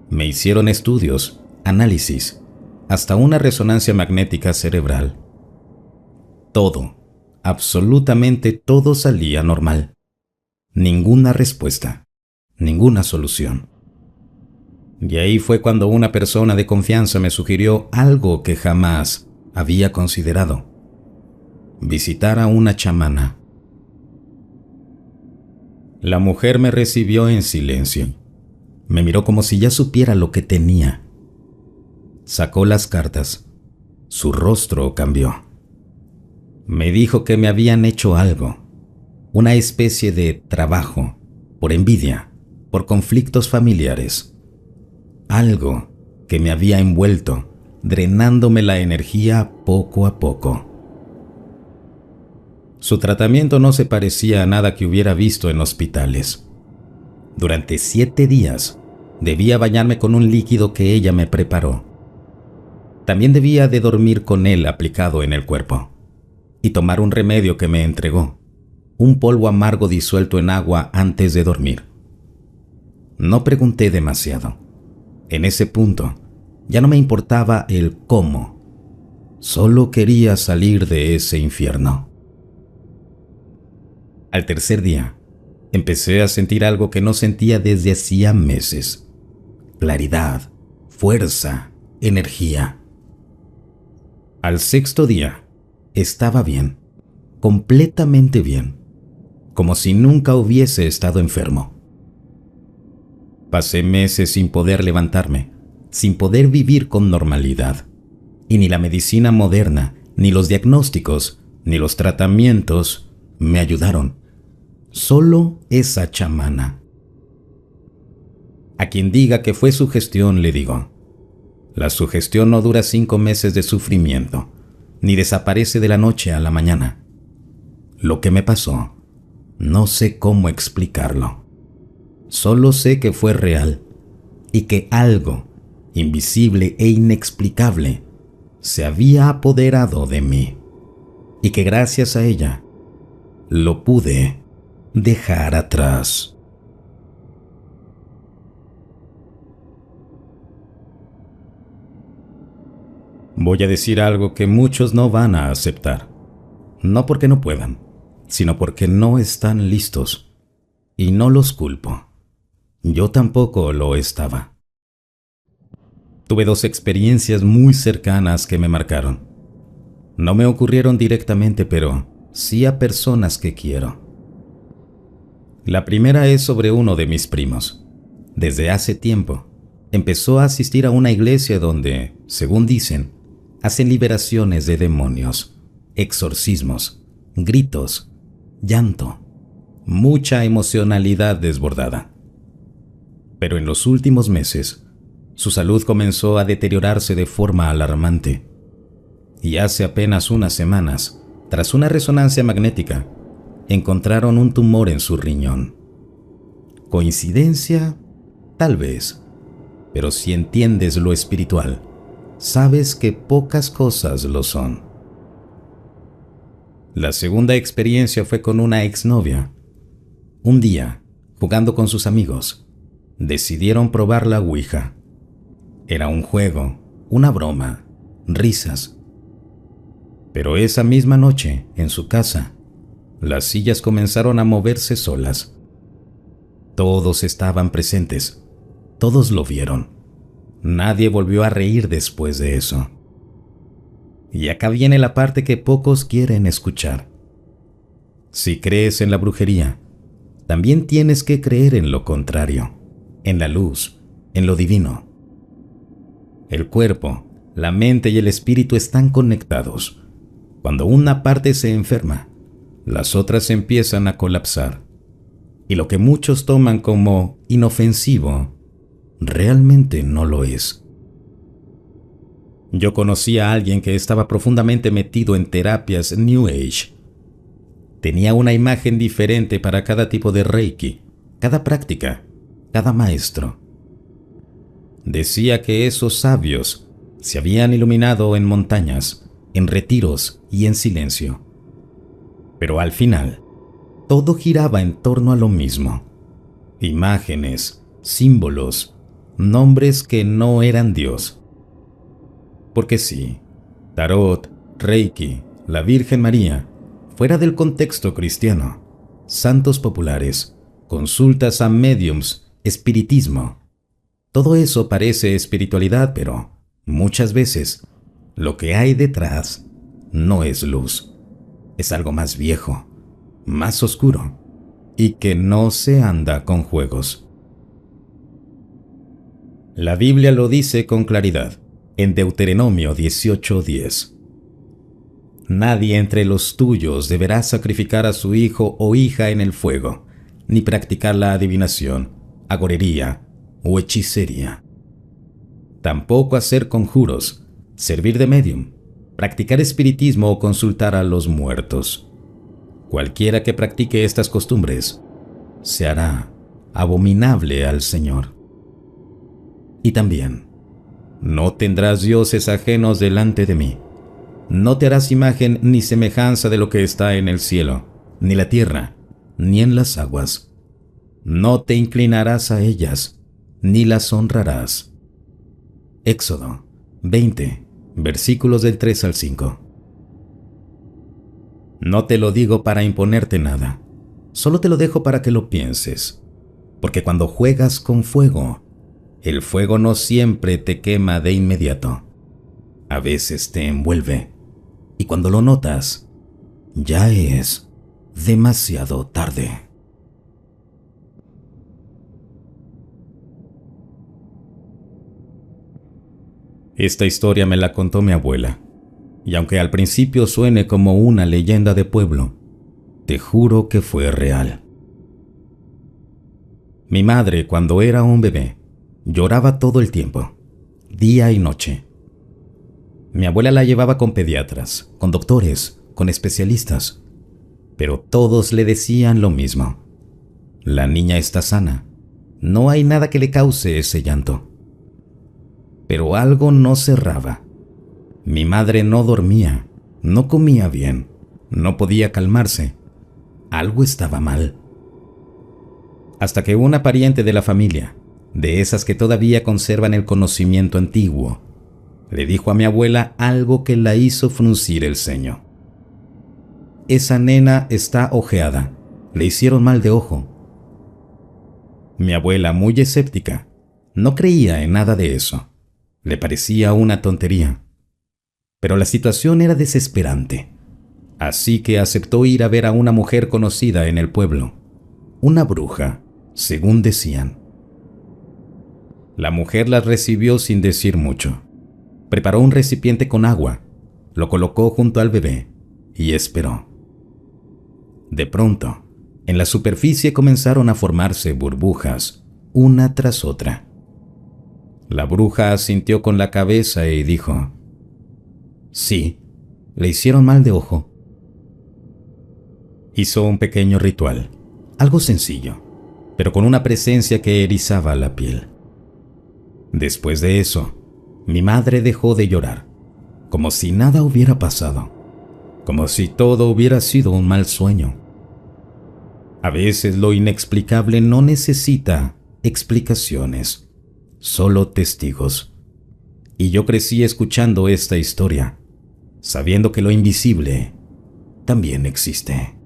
Me hicieron estudios, análisis, hasta una resonancia magnética cerebral. Todo, absolutamente todo salía normal. Ninguna respuesta, ninguna solución. Y ahí fue cuando una persona de confianza me sugirió algo que jamás había considerado: visitar a una chamana. La mujer me recibió en silencio. Me miró como si ya supiera lo que tenía. Sacó las cartas. Su rostro cambió. Me dijo que me habían hecho algo, una especie de trabajo, por envidia, por conflictos familiares. Algo que me había envuelto, drenándome la energía poco a poco. Su tratamiento no se parecía a nada que hubiera visto en hospitales. Durante 7 días, debía bañarme con un líquido que ella me preparó. También debía de dormir con él aplicado en el cuerpo y tomar un remedio que me entregó, un polvo amargo disuelto en agua antes de dormir. No pregunté demasiado. En ese punto, ya no me importaba el cómo. Solo quería salir de ese infierno. Al tercer día, empecé a sentir algo que no sentía desde hacía meses. Claridad, fuerza, energía. Al sexto día, estaba bien, completamente bien, como si nunca hubiese estado enfermo. Pasé meses sin poder levantarme, sin poder vivir con normalidad, y ni la medicina moderna, ni los diagnósticos, ni los tratamientos me ayudaron. Solo esa chamana. A quien diga que fue sugestión, le digo: la sugestión no dura 5 meses de sufrimiento, ni desaparece de la noche a la mañana. Lo que me pasó, no sé cómo explicarlo. Solo sé que fue real y que algo invisible e inexplicable se había apoderado de mí, y que gracias a ella lo pude dejar atrás. Voy a decir algo que muchos no van a aceptar, no porque no puedan, sino porque no están listos, y no los culpo. Yo tampoco lo estaba. Tuve 2 experiencias muy cercanas que me marcaron. No me ocurrieron directamente, pero sí a personas que quiero. La primera es sobre uno de mis primos. Desde hace tiempo, empezó a asistir a una iglesia donde, según dicen, hacen liberaciones de demonios, exorcismos, gritos, llanto, mucha emocionalidad desbordada. Pero en los últimos meses, su salud comenzó a deteriorarse de forma alarmante. Y hace apenas unas semanas, tras una resonancia magnética, encontraron un tumor en su riñón. ¿Coincidencia? Tal vez. Pero si entiendes lo espiritual, sabes que pocas cosas lo son. La segunda experiencia fue con una exnovia. Un día, jugando con sus amigos, decidieron probar la Ouija. Era un juego, una broma, risas. Pero esa misma noche, en su casa, las sillas comenzaron a moverse solas. Todos estaban presentes, todos lo vieron. Nadie volvió a reír después de eso. Y acá viene la parte que pocos quieren escuchar. Si crees en la brujería, también tienes que creer en lo contrario, en la luz, en lo divino. El cuerpo, la mente y el espíritu están conectados. Cuando una parte se enferma, las otras empiezan a colapsar. Y lo que muchos toman como inofensivo, realmente no lo es. Yo conocí a alguien que estaba profundamente metido en terapias New Age. Tenía una imagen diferente para cada tipo de Reiki, cada práctica, cada maestro. Decía que esos sabios se habían iluminado en montañas, en retiros y en silencio. Pero al final, todo giraba en torno a lo mismo. Imágenes, símbolos, nombres que no eran Dios. Porque sí, tarot, Reiki, la Virgen María, fuera del contexto cristiano, santos populares, consultas a médiums, espiritismo. Todo eso parece espiritualidad, pero muchas veces lo que hay detrás no es luz. Es algo más viejo, más oscuro, y que no se anda con juegos. La Biblia lo dice con claridad en Deuteronomio 18:10. Nadie entre los tuyos deberá sacrificar a su hijo o hija en el fuego, ni practicar la adivinación, agorería o hechicería. Tampoco hacer conjuros, servir de medium, practicar espiritismo o consultar a los muertos. Cualquiera que practique estas costumbres se hará abominable al Señor. Y también, no tendrás dioses ajenos delante de mí. No te harás imagen ni semejanza de lo que está en el cielo, ni la tierra, ni en las aguas. No te inclinarás a ellas, ni las honrarás. Éxodo 20, versículos del 3 al 5. No te lo digo para imponerte nada. Solo te lo dejo para que lo pienses, porque cuando juegas con fuego, el fuego no siempre te quema de inmediato. A veces te envuelve, y cuando lo notas, ya es demasiado tarde. Esta historia me la contó mi abuela, y aunque al principio suene como una leyenda de pueblo, te juro que fue real. Mi madre, cuando era un bebé, lloraba todo el tiempo, día y noche. Mi abuela la llevaba con pediatras, con doctores, con especialistas, pero todos le decían lo mismo. La niña está sana, no hay nada que le cause ese llanto. Pero algo no cerraba. Mi madre no dormía, no comía bien, no podía calmarse. Algo estaba mal. Hasta que una pariente de la familia, de esas que todavía conservan el conocimiento antiguo, le dijo a mi abuela algo que la hizo fruncir el ceño. Esa nena está ojeada, le hicieron mal de ojo. Mi abuela, muy escéptica, no creía en nada de eso. Le parecía una tontería. Pero la situación era desesperante. Así que aceptó ir a ver a una mujer conocida en el pueblo. Una bruja, según decían. La mujer la recibió sin decir mucho. Preparó un recipiente con agua, lo colocó junto al bebé y esperó. De pronto, en la superficie comenzaron a formarse burbujas, una tras otra. La bruja asintió con la cabeza y dijo: sí, le hicieron mal de ojo. Hizo un pequeño ritual, algo sencillo, pero con una presencia que erizaba la piel. Después de eso, mi madre dejó de llorar, como si nada hubiera pasado, como si todo hubiera sido un mal sueño. A veces lo inexplicable no necesita explicaciones, solo testigos. Y yo crecí escuchando esta historia, sabiendo que lo invisible también existe.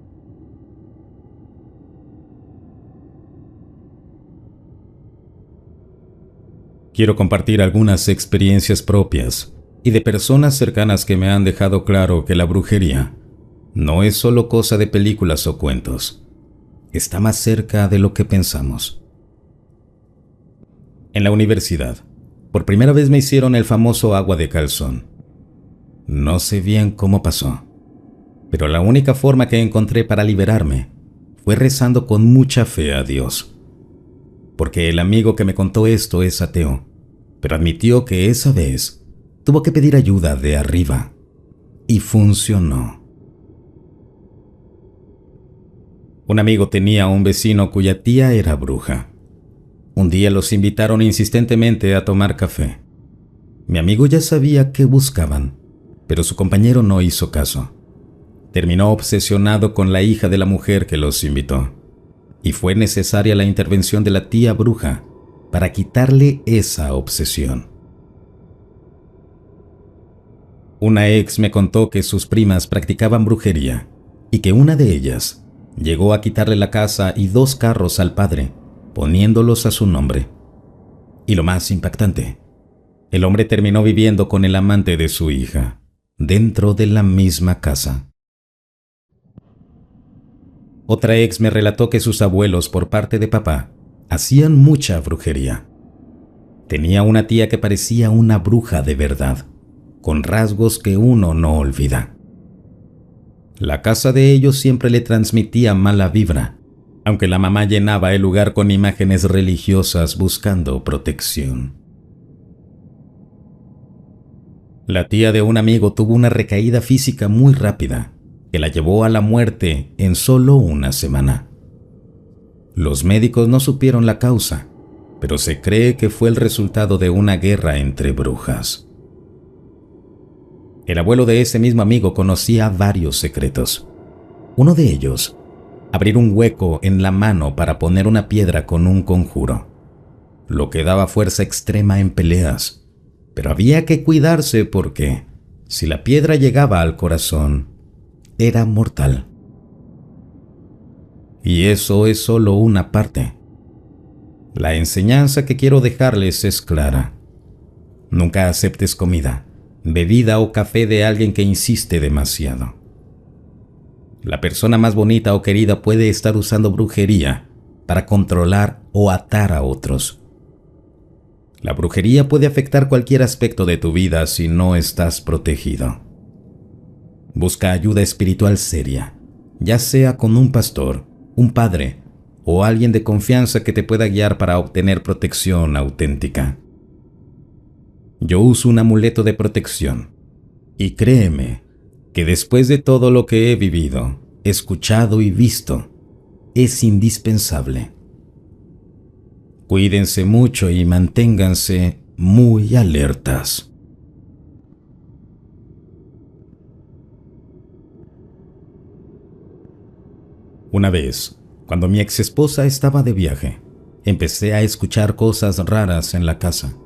Quiero compartir algunas experiencias propias y de personas cercanas que me han dejado claro que la brujería no es solo cosa de películas o cuentos, está más cerca de lo que pensamos. En la universidad, por primera vez me hicieron el famoso agua de calzón. No sé bien cómo pasó, pero la única forma que encontré para liberarme fue rezando con mucha fe a Dios. Porque el amigo que me contó esto es ateo, pero admitió que esa vez tuvo que pedir ayuda de arriba, y funcionó. Un amigo tenía un vecino cuya tía era bruja. Un día los invitaron insistentemente a tomar café. Mi amigo ya sabía qué buscaban, pero su compañero no hizo caso. Terminó obsesionado con la hija de la mujer que los invitó, y fue necesaria la intervención de la tía bruja para quitarle esa obsesión. Una ex me contó que sus primas practicaban brujería y que una de ellas llegó a quitarle la casa y 2 carros al padre, poniéndolos a su nombre. Y lo más impactante, el hombre terminó viviendo con el amante de su hija, dentro de la misma casa. Otra ex me relató que sus abuelos, por parte de papá, hacían mucha brujería. Tenía una tía que parecía una bruja de verdad, con rasgos que uno no olvida. La casa de ellos siempre le transmitía mala vibra, aunque la mamá llenaba el lugar con imágenes religiosas buscando protección. La tía de un amigo tuvo una recaída física muy rápida, que la llevó a la muerte en solo una semana. Los médicos no supieron la causa, pero se cree que fue el resultado de una guerra entre brujas. El abuelo de ese mismo amigo conocía varios secretos. Uno de ellos, abrir un hueco en la mano para poner una piedra con un conjuro, lo que daba fuerza extrema en peleas, pero había que cuidarse porque, si la piedra llegaba al corazón, era mortal. Y eso es solo una parte. La enseñanza que quiero dejarles es clara. Nunca aceptes comida, bebida o café de alguien que insiste demasiado. La persona más bonita o querida puede estar usando brujería para controlar o atar a otros. La brujería puede afectar cualquier aspecto de tu vida si no estás protegido. Busca ayuda espiritual seria, ya sea con un pastor, un padre o alguien de confianza que te pueda guiar para obtener protección auténtica. Yo uso un amuleto de protección y créeme que después de todo lo que he vivido, escuchado y visto, es indispensable. Cuídense mucho y manténganse muy alertas. Una vez, cuando mi exesposa estaba de viaje, empecé a escuchar cosas raras en la casa.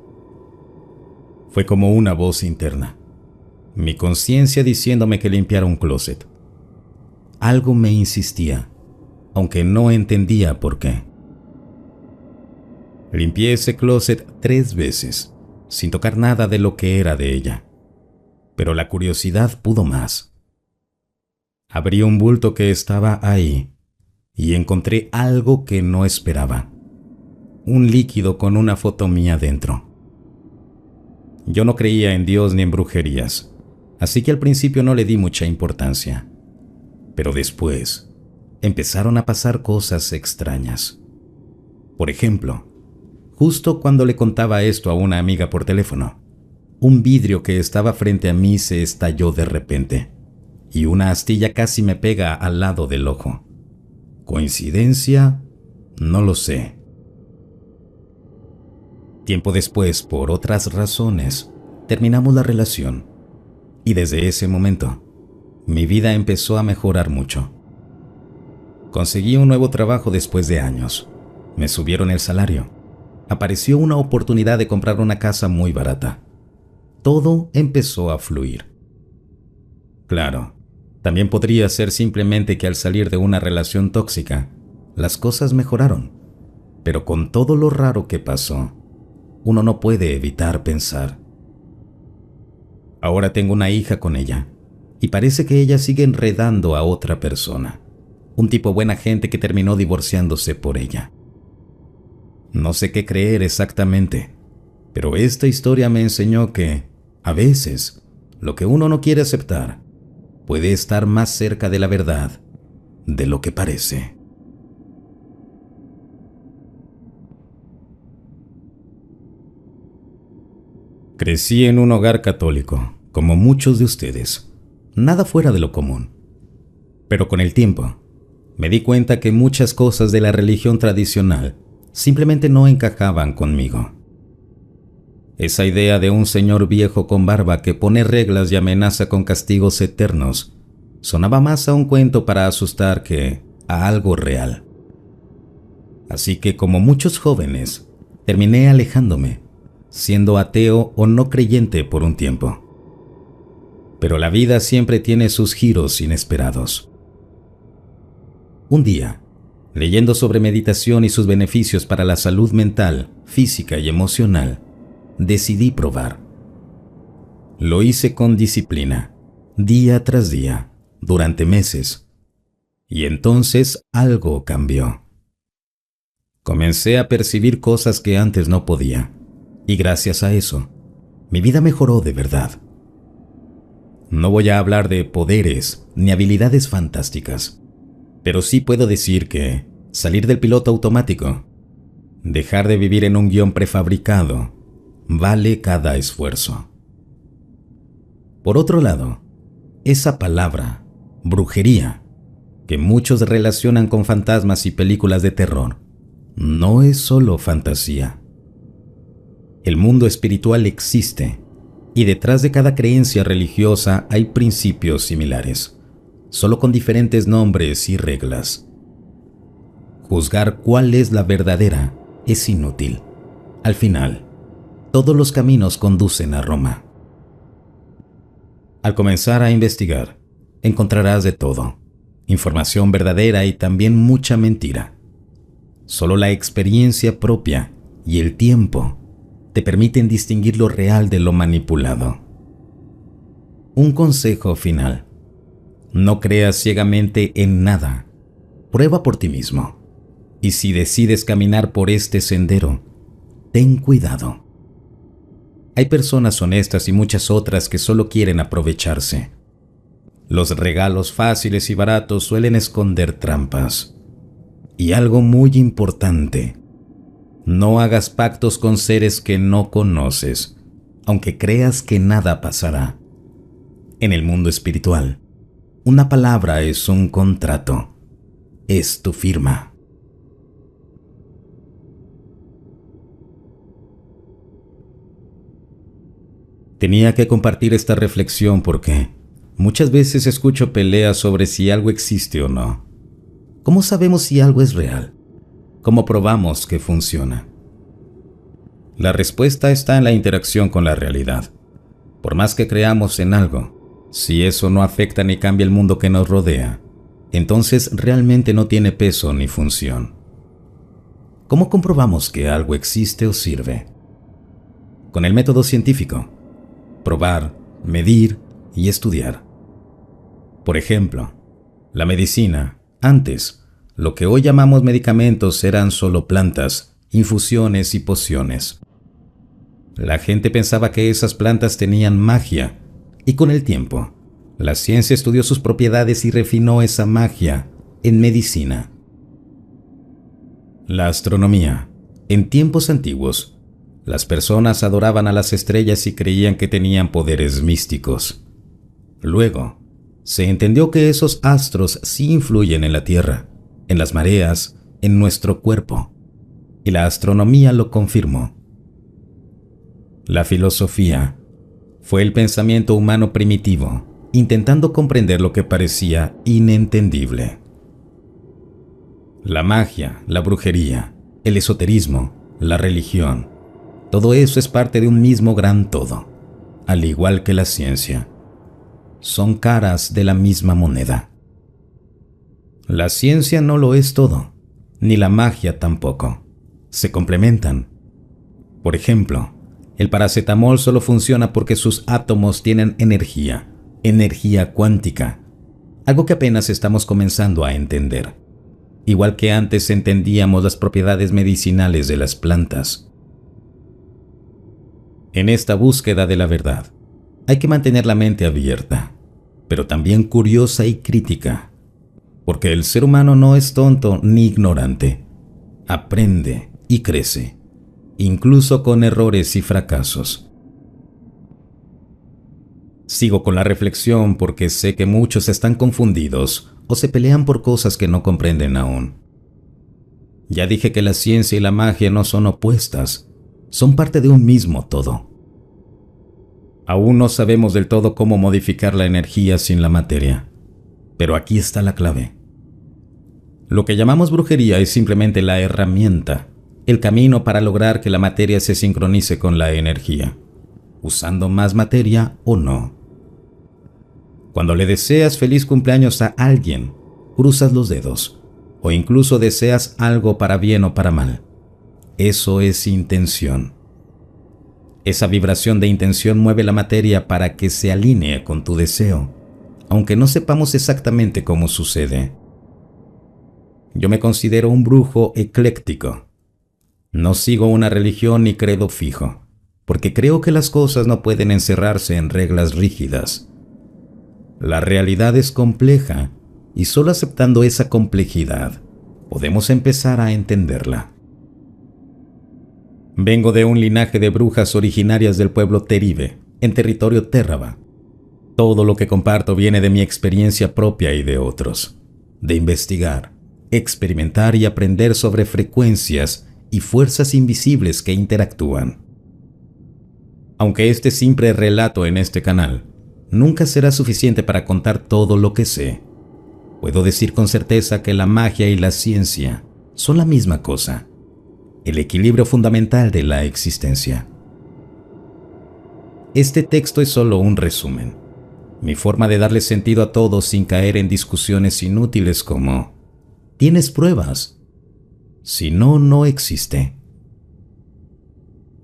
Fue como una voz interna, mi conciencia diciéndome que limpiara un closet. Algo me insistía, aunque no entendía por qué. Limpié ese closet 3 veces, sin tocar nada de lo que era de ella. Pero la curiosidad pudo más. Abrí un bulto que estaba ahí y encontré algo que no esperaba. Un líquido con una foto mía dentro. Yo no creía en Dios ni en brujerías, así que al principio no le di mucha importancia. Pero después empezaron a pasar cosas extrañas. Por ejemplo, justo cuando le contaba esto a una amiga por teléfono, un vidrio que estaba frente a mí se estalló de repente y una astilla casi me pega al lado del ojo. ¿Coincidencia? No lo sé. Tiempo después, por otras razones, terminamos la relación y desde ese momento mi vida empezó a mejorar mucho. Conseguí un nuevo trabajo después de años. Me subieron el salario. Apareció una oportunidad de comprar una casa muy barata. Todo empezó a fluir. Claro, también podría ser simplemente que al salir de una relación tóxica, las cosas mejoraron. Pero con todo lo raro que pasó, uno no puede evitar pensar. Ahora tengo una hija con ella, y parece que ella sigue enredando a otra persona. Un tipo buena gente que terminó divorciándose por ella. No sé qué creer exactamente, pero esta historia me enseñó que, a veces, lo que uno no quiere aceptar puede estar más cerca de la verdad de lo que parece. Crecí en un hogar católico, como muchos de ustedes, nada fuera de lo común. Pero con el tiempo, me di cuenta que muchas cosas de la religión tradicional simplemente no encajaban conmigo. Esa idea de un señor viejo con barba que pone reglas y amenaza con castigos eternos sonaba más a un cuento para asustar que a algo real. Así que, como muchos jóvenes, terminé alejándome, siendo ateo o no creyente por un tiempo. Pero la vida siempre tiene sus giros inesperados. Un día, leyendo sobre meditación y sus beneficios para la salud mental, física y emocional, decidí probar. Lo hice con disciplina, día tras día, durante meses. Y entonces algo cambió. Comencé a percibir cosas que antes no podía, y gracias a eso, mi vida mejoró de verdad. No voy a hablar de poderes ni habilidades fantásticas, pero sí puedo decir que salir del piloto automático, dejar de vivir en un guión prefabricado, vale cada esfuerzo. Por otro lado, esa palabra, brujería, que muchos relacionan con fantasmas y películas de terror, no es solo fantasía. El mundo espiritual existe, y detrás de cada creencia religiosa hay principios similares, solo con diferentes nombres y reglas. Juzgar cuál es la verdadera es inútil. Al final, todos los caminos conducen a Roma. Al comenzar a investigar, encontrarás de todo, información verdadera y también mucha mentira. Solo la experiencia propia y el tiempo te permiten distinguir lo real de lo manipulado. Un consejo final: no creas ciegamente en nada. Prueba por ti mismo. Y si decides caminar por este sendero, ten cuidado. Hay personas honestas y muchas otras que solo quieren aprovecharse. Los regalos fáciles y baratos suelen esconder trampas. Y algo muy importante: no hagas pactos con seres que no conoces, aunque creas que nada pasará. En el mundo espiritual, una palabra es un contrato, es tu firma. Tenía que compartir esta reflexión porque muchas veces escucho peleas sobre si algo existe o no. ¿Cómo sabemos si algo es real? ¿Cómo probamos que funciona? La respuesta está en la interacción con la realidad. Por más que creamos en algo, si eso no afecta ni cambia el mundo que nos rodea, entonces realmente no tiene peso ni función. ¿Cómo comprobamos que algo existe o sirve? Con el método científico: probar, medir y estudiar. Por ejemplo, la medicina. Antes, lo que hoy llamamos medicamentos eran solo plantas, infusiones y pociones. La gente pensaba que esas plantas tenían magia, y con el tiempo, la ciencia estudió sus propiedades y refinó esa magia en medicina. La astronomía. En tiempos antiguos, las personas adoraban a las estrellas y creían que tenían poderes místicos. Luego, se entendió que esos astros sí influyen en la Tierra, en las mareas, en nuestro cuerpo, y la astronomía lo confirmó. La filosofía fue el pensamiento humano primitivo, intentando comprender lo que parecía inentendible. La magia, la brujería, el esoterismo, la religión, todo eso es parte de un mismo gran todo, al igual que la ciencia. Son caras de la misma moneda. La ciencia no lo es todo, ni la magia tampoco. Se complementan. Por ejemplo, el paracetamol solo funciona porque sus átomos tienen energía cuántica, algo que apenas estamos comenzando a entender. Igual que antes entendíamos las propiedades medicinales de las plantas. En esta búsqueda de la verdad, hay que mantener la mente abierta, pero también curiosa y crítica, porque el ser humano no es tonto ni ignorante. Aprende y crece, incluso con errores y fracasos. Sigo con la reflexión porque sé que muchos están confundidos o se pelean por cosas que no comprenden aún. Ya dije que la ciencia y la magia no son opuestas, son parte de un mismo todo. Aún no sabemos del todo cómo modificar la energía sin la materia, pero aquí está la clave. Lo que llamamos brujería es simplemente la herramienta, el camino para lograr que la materia se sincronice con la energía, usando más materia o no. Cuando le deseas feliz cumpleaños a alguien, cruzas los dedos, o incluso deseas algo para bien o para mal. Eso es intención. Esa vibración de intención mueve la materia para que se alinee con tu deseo, aunque no sepamos exactamente cómo sucede. Yo me considero un brujo ecléctico. No sigo una religión ni credo fijo, porque creo que las cosas no pueden encerrarse en reglas rígidas. La realidad es compleja y solo aceptando esa complejidad podemos empezar a entenderla. Vengo de un linaje de brujas originarias del pueblo Teribe, en territorio Térraba. Todo lo que comparto viene de mi experiencia propia y de otros, de investigar, experimentar y aprender sobre frecuencias y fuerzas invisibles que interactúan. Aunque este simple relato en este canal nunca será suficiente para contar todo lo que sé, puedo decir con certeza que la magia y la ciencia son la misma cosa, el equilibrio fundamental de la existencia. Este texto es solo un resumen. Mi forma de darle sentido a todo sin caer en discusiones inútiles como ¿tienes pruebas? Si no, no existe.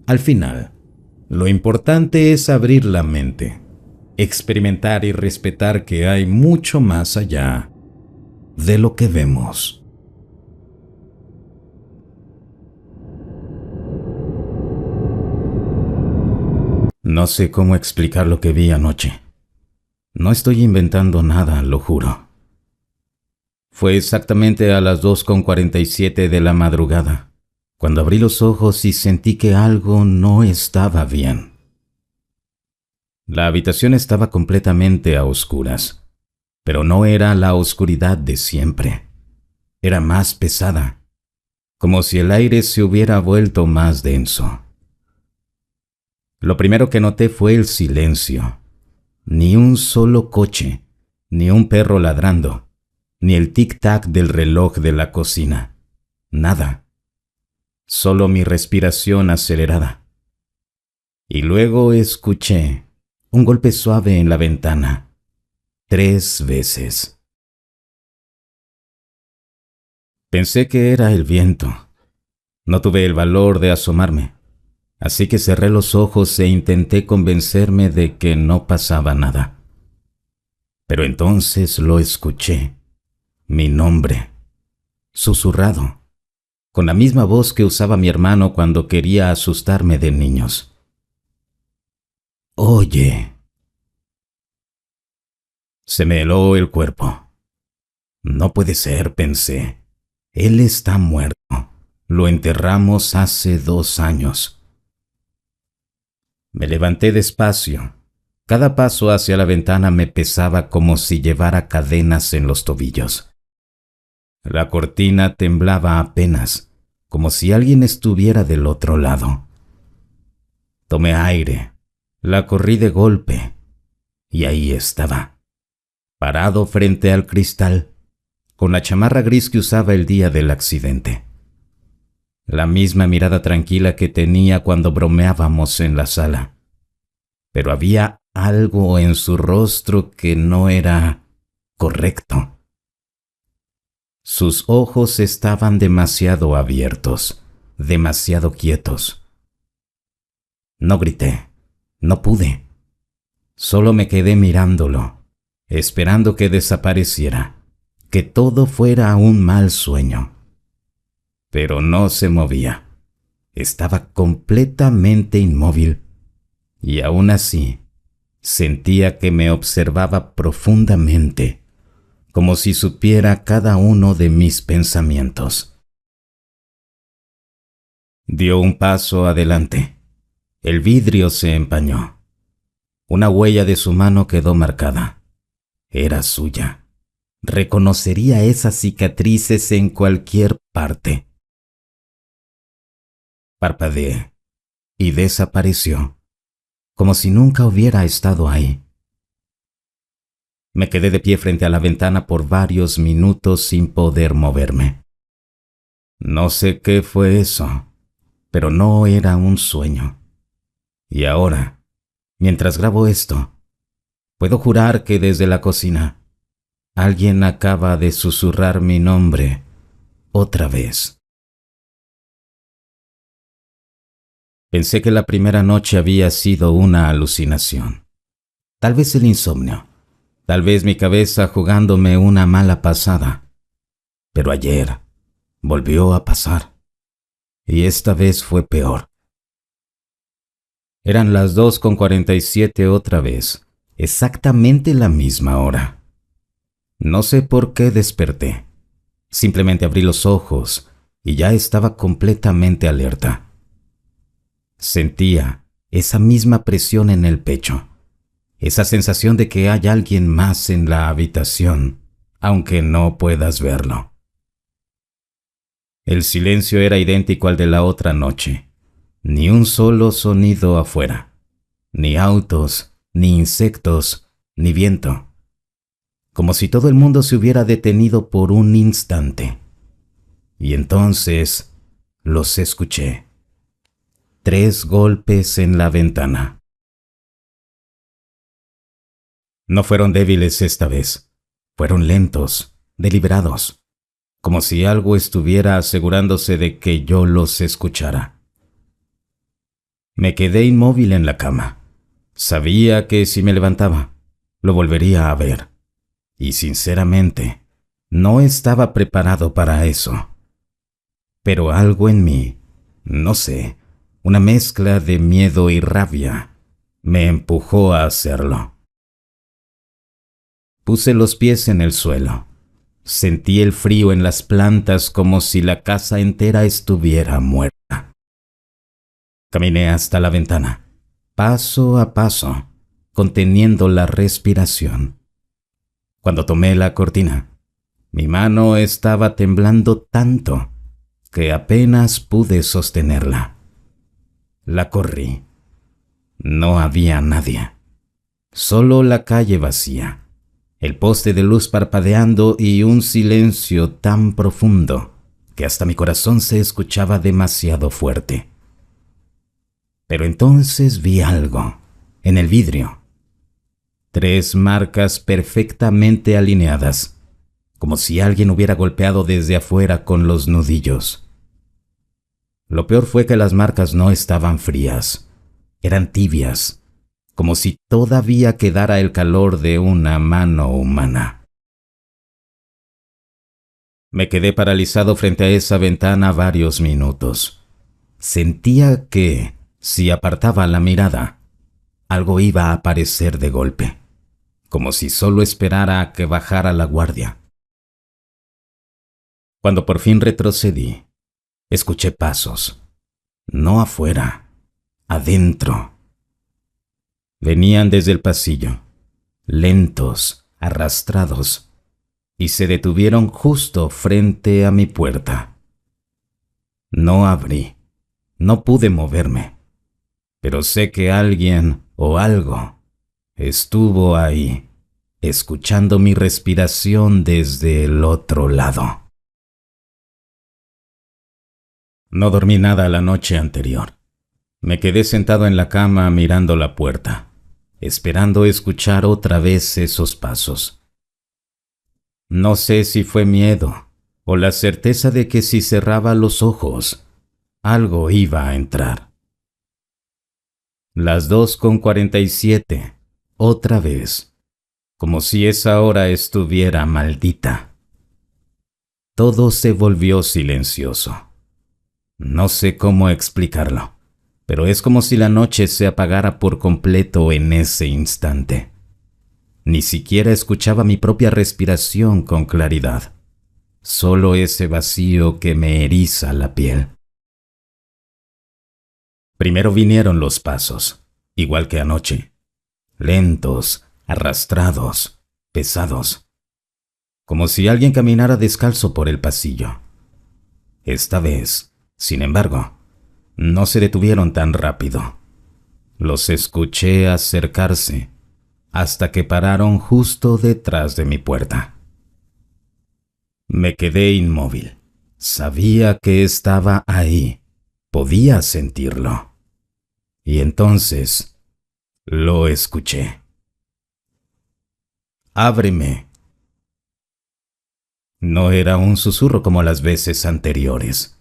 Al final, lo importante es abrir la mente, experimentar y respetar que hay mucho más allá de lo que vemos. No sé cómo explicar lo que vi anoche. No estoy inventando nada, lo juro. Fue exactamente a las 2:47 de la madrugada, cuando abrí los ojos y sentí que algo no estaba bien. La habitación estaba completamente a oscuras, pero no era la oscuridad de siempre. Era más pesada, como si el aire se hubiera vuelto más denso. Lo primero que noté fue el silencio. Ni un solo coche, ni un perro ladrando, ni el tic-tac del reloj de la cocina. Nada. Solo mi respiración acelerada. Y luego escuché un golpe suave en la ventana, 3 veces. Pensé que era el viento. No tuve el valor de asomarme, así que cerré los ojos e intenté convencerme de que no pasaba nada. Pero entonces lo escuché, mi nombre, susurrado, con la misma voz que usaba mi hermano cuando quería asustarme de niños. Oye. Se me heló el cuerpo. No puede ser, pensé. Él está muerto. Lo enterramos hace 2 años. Me levanté despacio. Cada paso hacia la ventana me pesaba como si llevara cadenas en los tobillos. La cortina temblaba apenas, como si alguien estuviera del otro lado. Tomé aire, la corrí de golpe, y ahí estaba, parado frente al cristal, con la chamarra gris que usaba el día del accidente. La misma mirada tranquila que tenía cuando bromeábamos en la sala. Pero había algo en su rostro que no era correcto. Sus ojos estaban demasiado abiertos, demasiado quietos. No grité, no pude. Solo me quedé mirándolo, esperando que desapareciera, que todo fuera un mal sueño. Pero no se movía. Estaba completamente inmóvil, y aún así sentía que me observaba profundamente, como si supiera cada uno de mis pensamientos. Dio un paso adelante. El vidrio se empañó. Una huella de su mano quedó marcada. Era suya. Reconocería esas cicatrices en cualquier parte. Parpadeé y desapareció, como si nunca hubiera estado ahí. Me quedé de pie frente a la ventana por varios minutos sin poder moverme. No sé qué fue eso, pero no era un sueño. Y ahora, mientras grabo esto, puedo jurar que desde la cocina, alguien acaba de susurrar mi nombre otra vez. Pensé que la primera noche había sido una alucinación. Tal vez el insomnio. Tal vez mi cabeza jugándome una mala pasada. Pero ayer volvió a pasar. Y esta vez fue peor. Eran las 2:47 otra vez. Exactamente la misma hora. No sé por qué desperté. Simplemente abrí los ojos y ya estaba completamente alerta. Sentía esa misma presión en el pecho. Esa sensación de que hay alguien más en la habitación, aunque no puedas verlo. El silencio era idéntico al de la otra noche. Ni un solo sonido afuera. Ni autos, ni insectos, ni viento. Como si todo el mundo se hubiera detenido por un instante. Y entonces los escuché. 3 golpes en la ventana. No fueron débiles esta vez. Fueron lentos, deliberados, como si algo estuviera asegurándose de que yo los escuchara. Me quedé inmóvil en la cama. Sabía que si me levantaba, lo volvería a ver. Y sinceramente, no estaba preparado para eso. Pero algo en mí, no sé, una mezcla de miedo y rabia, me empujó a hacerlo. Puse los pies en el suelo. Sentí el frío en las plantas como si la casa entera estuviera muerta. Caminé hasta la ventana, paso a paso, conteniendo la respiración. Cuando tomé la cortina, mi mano estaba temblando tanto que apenas pude sostenerla. La corrí. No había nadie. Solo la calle vacía, el poste de luz parpadeando y un silencio tan profundo que hasta mi corazón se escuchaba demasiado fuerte. Pero entonces vi algo en el vidrio. 3 marcas perfectamente alineadas, como si alguien hubiera golpeado desde afuera con los nudillos. Lo peor fue que las marcas no estaban frías, eran tibias, como si todavía quedara el calor de una mano humana. Me quedé paralizado frente a esa ventana varios minutos. Sentía que, si apartaba la mirada, algo iba a aparecer de golpe, como si solo esperara a que bajara la guardia. Cuando por fin retrocedí, escuché pasos, no afuera, adentro. Venían desde el pasillo, lentos, arrastrados, y se detuvieron justo frente a mi puerta. No abrí, no pude moverme, pero sé que alguien o algo estuvo ahí, escuchando mi respiración desde el otro lado. No dormí nada la noche anterior. Me quedé sentado en la cama mirando la puerta, esperando escuchar otra vez esos pasos. No sé si fue miedo o la certeza de que si cerraba los ojos, algo iba a entrar. Las 2:47, otra vez, como si esa hora estuviera maldita. Todo se volvió silencioso. No sé cómo explicarlo, pero es como si la noche se apagara por completo en ese instante. Ni siquiera escuchaba mi propia respiración con claridad, solo ese vacío que me eriza la piel. Primero vinieron los pasos, igual que anoche, lentos, arrastrados, pesados, como si alguien caminara descalzo por el pasillo. Esta vez, sin embargo, no se detuvieron tan rápido. Los escuché acercarse hasta que pararon justo detrás de mi puerta. Me quedé inmóvil. Sabía que estaba ahí. Podía sentirlo. Y entonces lo escuché. ¡Ábreme! No era un susurro como las veces anteriores.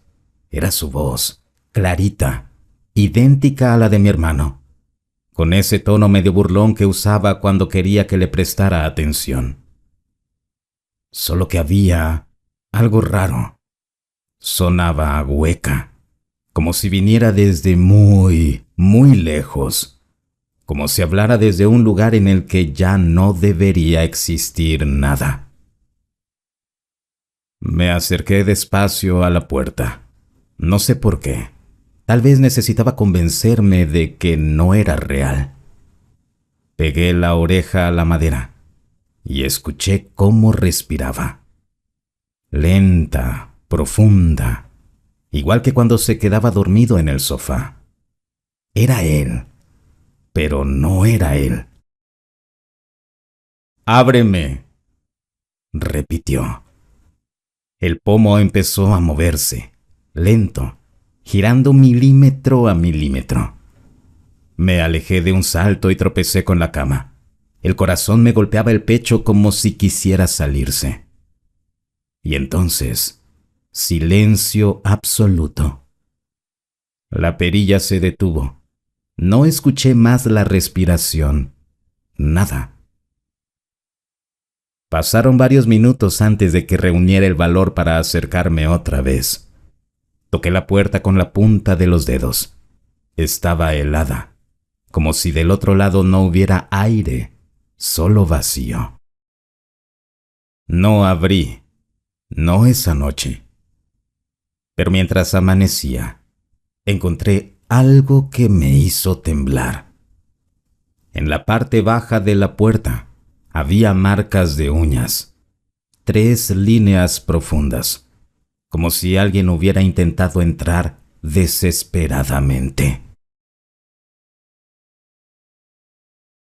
Era su voz, clarita, idéntica a la de mi hermano, con ese tono medio burlón que usaba cuando quería que le prestara atención. Solo que había algo raro. Sonaba hueca, como si viniera desde muy, muy lejos, como si hablara desde un lugar en el que ya no debería existir nada. Me acerqué despacio a la puerta. No sé por qué. Tal vez necesitaba convencerme de que no era real. Pegué la oreja a la madera y escuché cómo respiraba. Lenta, profunda, igual que cuando se quedaba dormido en el sofá. Era él, pero no era él. «¡Ábreme!», repitió. El pomo empezó a moverse, lento, girando milímetro a milímetro. Me alejé de un salto y tropecé con la cama. El corazón me golpeaba el pecho como si quisiera salirse. Y entonces, silencio absoluto. La perilla se detuvo. No escuché más la respiración. Nada. Pasaron varios minutos antes de que reuniera el valor para acercarme otra vez. Toqué la puerta con la punta de los dedos. Estaba helada, como si del otro lado no hubiera aire, solo vacío. No abrí, no esa noche. Pero mientras amanecía, encontré algo que me hizo temblar. En la parte baja de la puerta había marcas de uñas, 3 líneas profundas, como si alguien hubiera intentado entrar desesperadamente.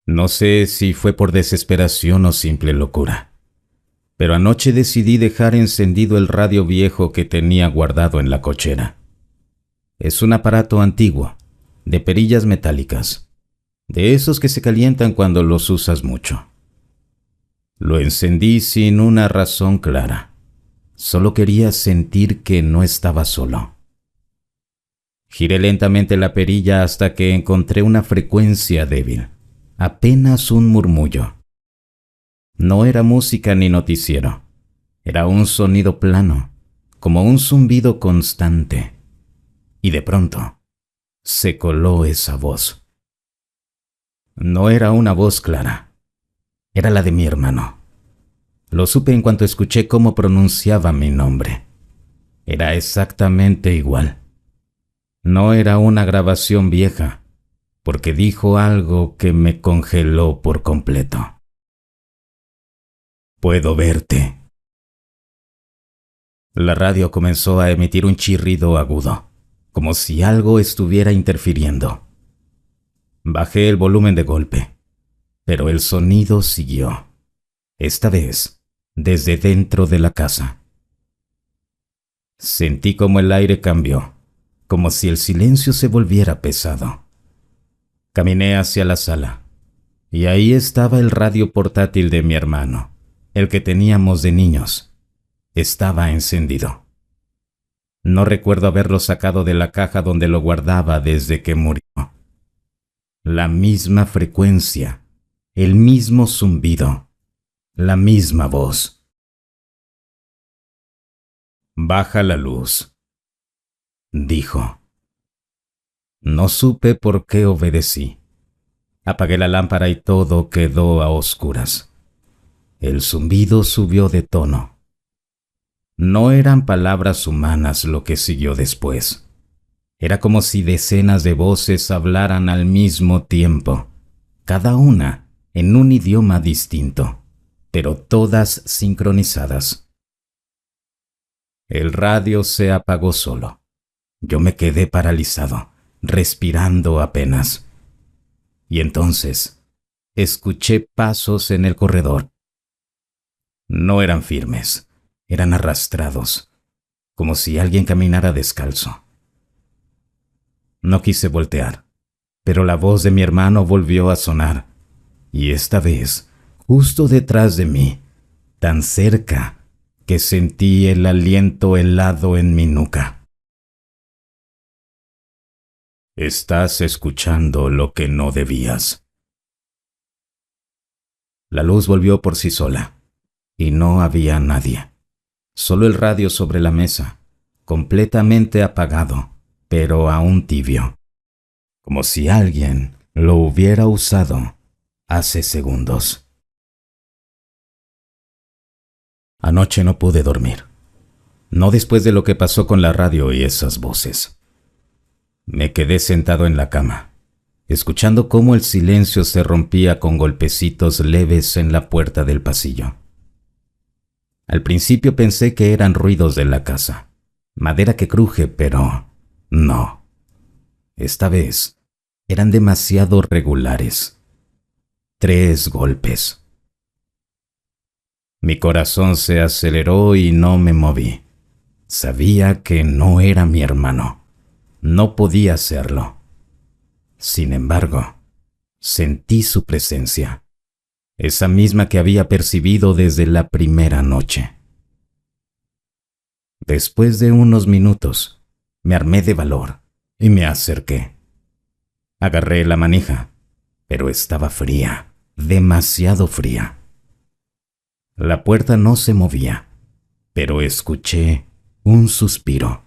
No sé si fue por desesperación o simple locura, pero anoche decidí dejar encendido el radio viejo que tenía guardado en la cochera. Es un aparato antiguo, de perillas metálicas, de esos que se calientan cuando los usas mucho. Lo encendí sin una razón clara. Solo quería sentir que no estaba solo. Giré lentamente la perilla hasta que encontré una frecuencia débil, apenas un murmullo. No era música ni noticiero. Era un sonido plano, como un zumbido constante. Y de pronto, se coló esa voz. No era una voz clara. Era la de mi hermano. Lo supe en cuanto escuché cómo pronunciaba mi nombre. Era exactamente igual. No era una grabación vieja, porque dijo algo que me congeló por completo. Puedo verte. La radio comenzó a emitir un chirrido agudo, como si algo estuviera interfiriendo. Bajé el volumen de golpe, pero el sonido siguió, esta vez desde dentro de la casa. Sentí como el aire cambió, como si el silencio se volviera pesado. Caminé hacia la sala, y ahí estaba el radio portátil de mi hermano, el que teníamos de niños. Estaba encendido. No recuerdo haberlo sacado de la caja donde lo guardaba desde que murió. La misma frecuencia, el mismo zumbido, la misma voz. Baja la luz, dijo. No supe por qué obedecí. Apagué la lámpara y todo quedó a oscuras. El zumbido subió de tono. No eran palabras humanas lo que siguió después. Era como si decenas de voces hablaran al mismo tiempo, cada una en un idioma distinto, pero todas sincronizadas. El radio se apagó solo. Yo me quedé paralizado, respirando apenas. Y entonces escuché pasos en el corredor. No eran firmes, eran arrastrados, como si alguien caminara descalzo. No quise voltear, pero la voz de mi hermano volvió a sonar, y esta vez, justo detrás de mí, tan cerca que sentí el aliento helado en mi nuca. Estás escuchando lo que no debías. La luz volvió por sí sola, y no había nadie. Solo el radio sobre la mesa, completamente apagado, pero aún tibio, como si alguien lo hubiera usado hace segundos. Anoche no pude dormir, no después de lo que pasó con la radio y esas voces. Me quedé sentado en la cama, escuchando cómo el silencio se rompía con golpecitos leves en la puerta del pasillo. Al principio pensé que eran ruidos de la casa, madera que cruje, pero no. Esta vez eran demasiado regulares. 3 golpes. Mi corazón se aceleró y no me moví. Sabía que no era mi hermano. No podía serlo. Sin embargo, sentí su presencia. esa misma que había percibido desde la primera noche. Después de unos minutos, me armé de valor y me acerqué. Agarré la manija, pero estaba fría, demasiado fría. La puerta no se movía, pero escuché un suspiro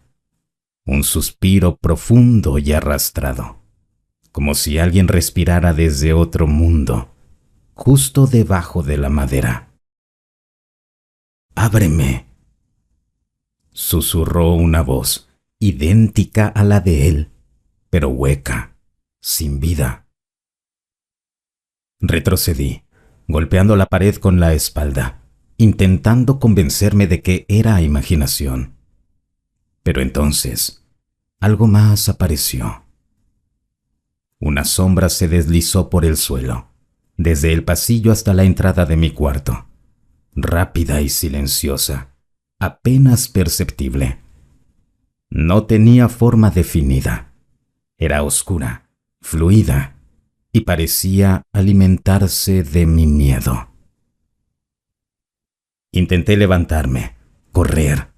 profundo y arrastrado, como si alguien respirara desde otro mundo, justo debajo de la madera. «Ábreme», susurró una voz, idéntica a la de él, pero hueca, sin vida. Retrocedí, golpeando la pared con la espalda, intentando convencerme de que era imaginación. Pero entonces, algo más apareció. Una sombra se deslizó por el suelo, desde el pasillo hasta la entrada de mi cuarto, rápida y silenciosa, apenas perceptible. No tenía forma definida. Era oscura, fluida, y parecía alimentarse de mi miedo. Intenté levantarme, correr,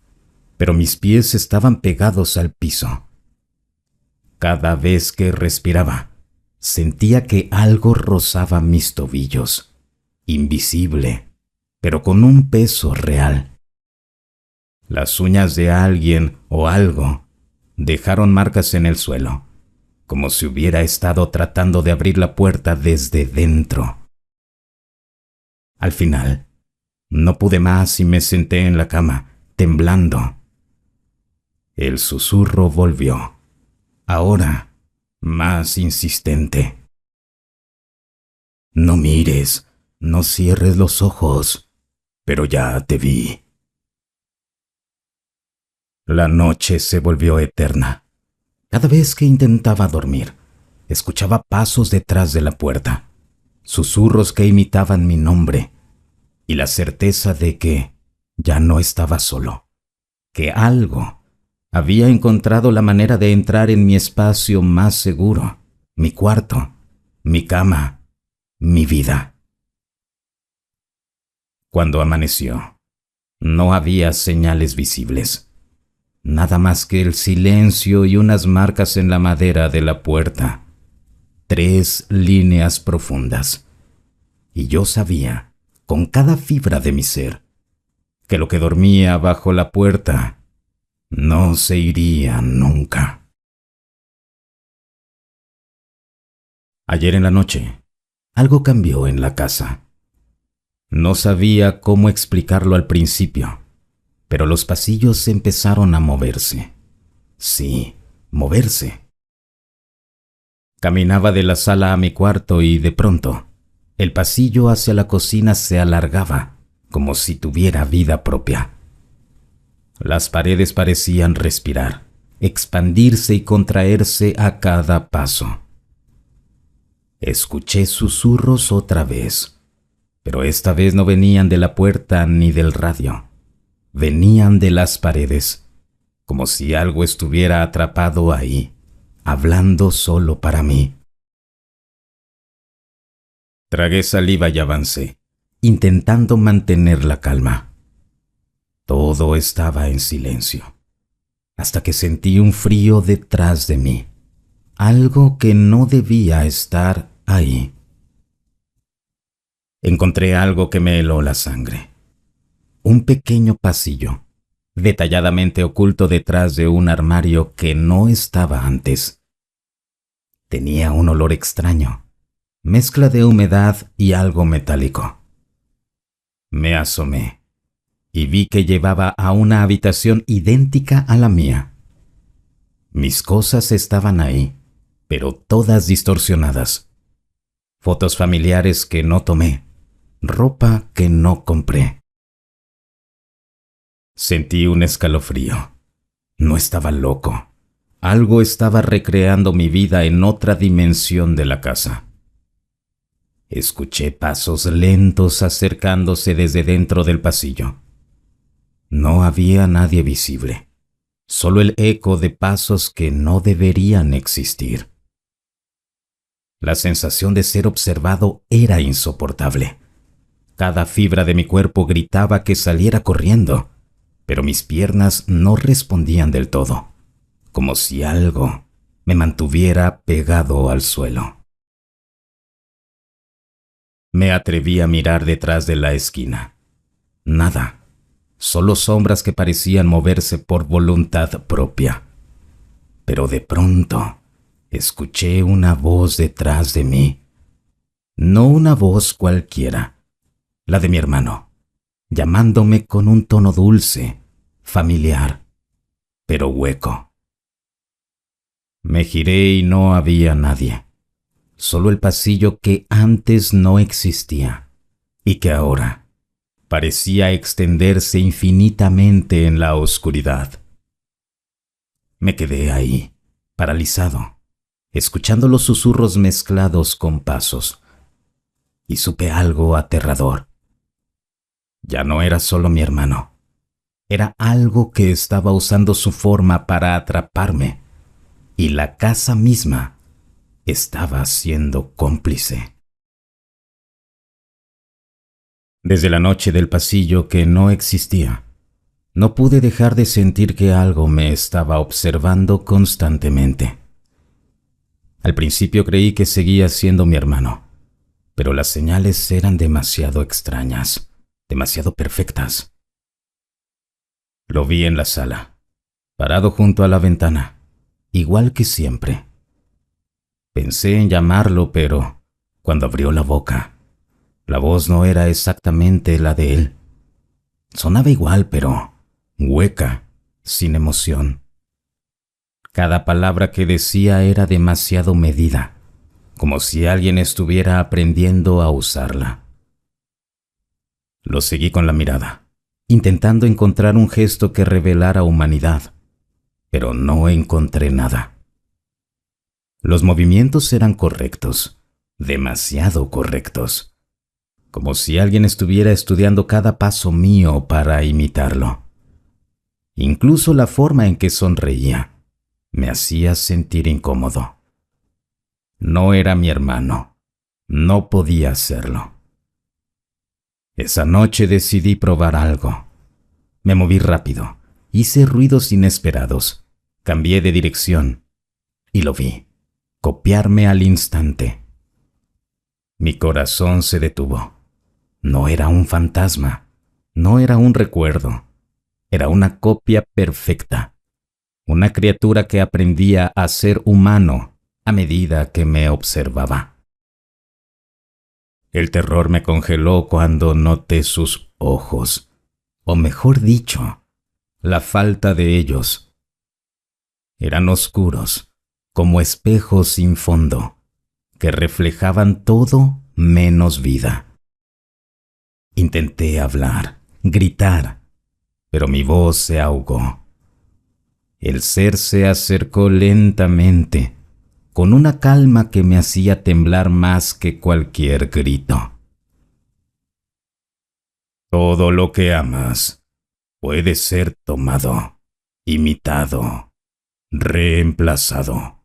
pero mis pies estaban pegados al piso. Cada vez que respiraba, sentía que algo rozaba mis tobillos, invisible, pero con un peso real. Las uñas de alguien o algo dejaron marcas en el suelo, como si hubiera estado tratando de abrir la puerta desde dentro. Al final, no pude más y me senté en la cama, temblando. El susurro volvió, ahora más insistente. «No mires, no cierres los ojos, pero ya te vi». La noche se volvió eterna. Cada vez que intentaba dormir, escuchaba pasos detrás de la puerta, susurros que imitaban mi nombre, y la certeza de que ya no estaba solo, que algo había encontrado la manera de entrar en mi espacio más seguro, mi cuarto, mi cama, mi vida. Cuando amaneció, no había señales visibles. Nada más que el silencio y unas marcas en la madera de la puerta. 3 líneas profundas. Y yo sabía, con cada fibra de mi ser, que lo que dormía bajo la puerta no se iría nunca. Ayer en la noche, algo cambió en la casa. No sabía cómo explicarlo al principio, pero los pasillos empezaron a moverse. Sí, moverse. Caminaba de la sala a mi cuarto y de pronto, el pasillo hacia la cocina se alargaba, como si tuviera vida propia. Las paredes parecían respirar, expandirse y contraerse a cada paso. Escuché susurros otra vez, pero esta vez no venían de la puerta ni del radio. Venían de las paredes, como si algo estuviera atrapado ahí, hablando solo para mí. Tragué saliva y avancé, intentando mantener la calma. Todo estaba en silencio, hasta que sentí un frío detrás de mí, algo que no debía estar ahí. Encontré algo que me heló la sangre. Un pequeño pasillo, detalladamente oculto detrás de un armario que no estaba antes. Tenía un olor extraño, mezcla de humedad y algo metálico. Me asomé y vi que llevaba a una habitación idéntica a la mía. Mis cosas estaban ahí, pero todas distorsionadas. Fotos familiares que no tomé, ropa que no compré. Sentí un escalofrío. No estaba loco. Algo estaba recreando mi vida en otra dimensión de la casa. Escuché pasos lentos acercándose desde dentro del pasillo. No había nadie visible, solo el eco de pasos que no deberían existir. La sensación de ser observado era insoportable. Cada fibra de mi cuerpo gritaba que saliera corriendo, pero mis piernas no respondían del todo, como si algo me mantuviera pegado al suelo. Me atreví a mirar detrás de la esquina. Nada, solo sombras que parecían moverse por voluntad propia. Pero de pronto escuché una voz detrás de mí. No una voz cualquiera, la de mi hermano, llamándome con un tono dulce, familiar, pero hueco. Me giré y no había nadie, solo el pasillo que antes no existía y que ahora parecía extenderse infinitamente en la oscuridad. Me quedé ahí, paralizado, escuchando los susurros mezclados con pasos, y supe algo aterrador. Ya no era solo mi hermano, era algo que estaba usando su forma para atraparme, y la casa misma estaba siendo cómplice. Desde la noche del pasillo que no existía, no pude dejar de sentir que algo me estaba observando constantemente. Al principio creí que seguía siendo mi hermano, pero las señales eran demasiado extrañas, demasiado perfectas. Lo vi en la sala, parado junto a la ventana, igual que siempre. Pensé en llamarlo, pero cuando abrió la boca, la voz no era exactamente la de él. Sonaba igual, pero hueca, sin emoción. Cada palabra que decía era demasiado medida, como si alguien estuviera aprendiendo a usarla. Lo seguí con la mirada, intentando encontrar un gesto que revelara humanidad, pero no encontré nada. Los movimientos eran correctos, demasiado correctos, como si alguien estuviera estudiando cada paso mío para imitarlo. Incluso la forma en que sonreía me hacía sentir incómodo. No era mi hermano, no podía serlo. Esa noche decidí probar algo. Me moví rápido, hice ruidos inesperados, cambié de dirección y lo vi, copiarme al instante. Mi corazón se detuvo. No era un fantasma, no era un recuerdo, era una copia perfecta, una criatura que aprendía a ser humano a medida que me observaba. El terror me congeló cuando noté sus ojos, o mejor dicho, la falta de ellos. Eran oscuros, como espejos sin fondo, que reflejaban todo menos vida. Intenté hablar, gritar, pero mi voz se ahogó. El ser se acercó lentamente, con una calma que me hacía temblar más que cualquier grito. Todo lo que amas puede ser tomado, imitado, reemplazado.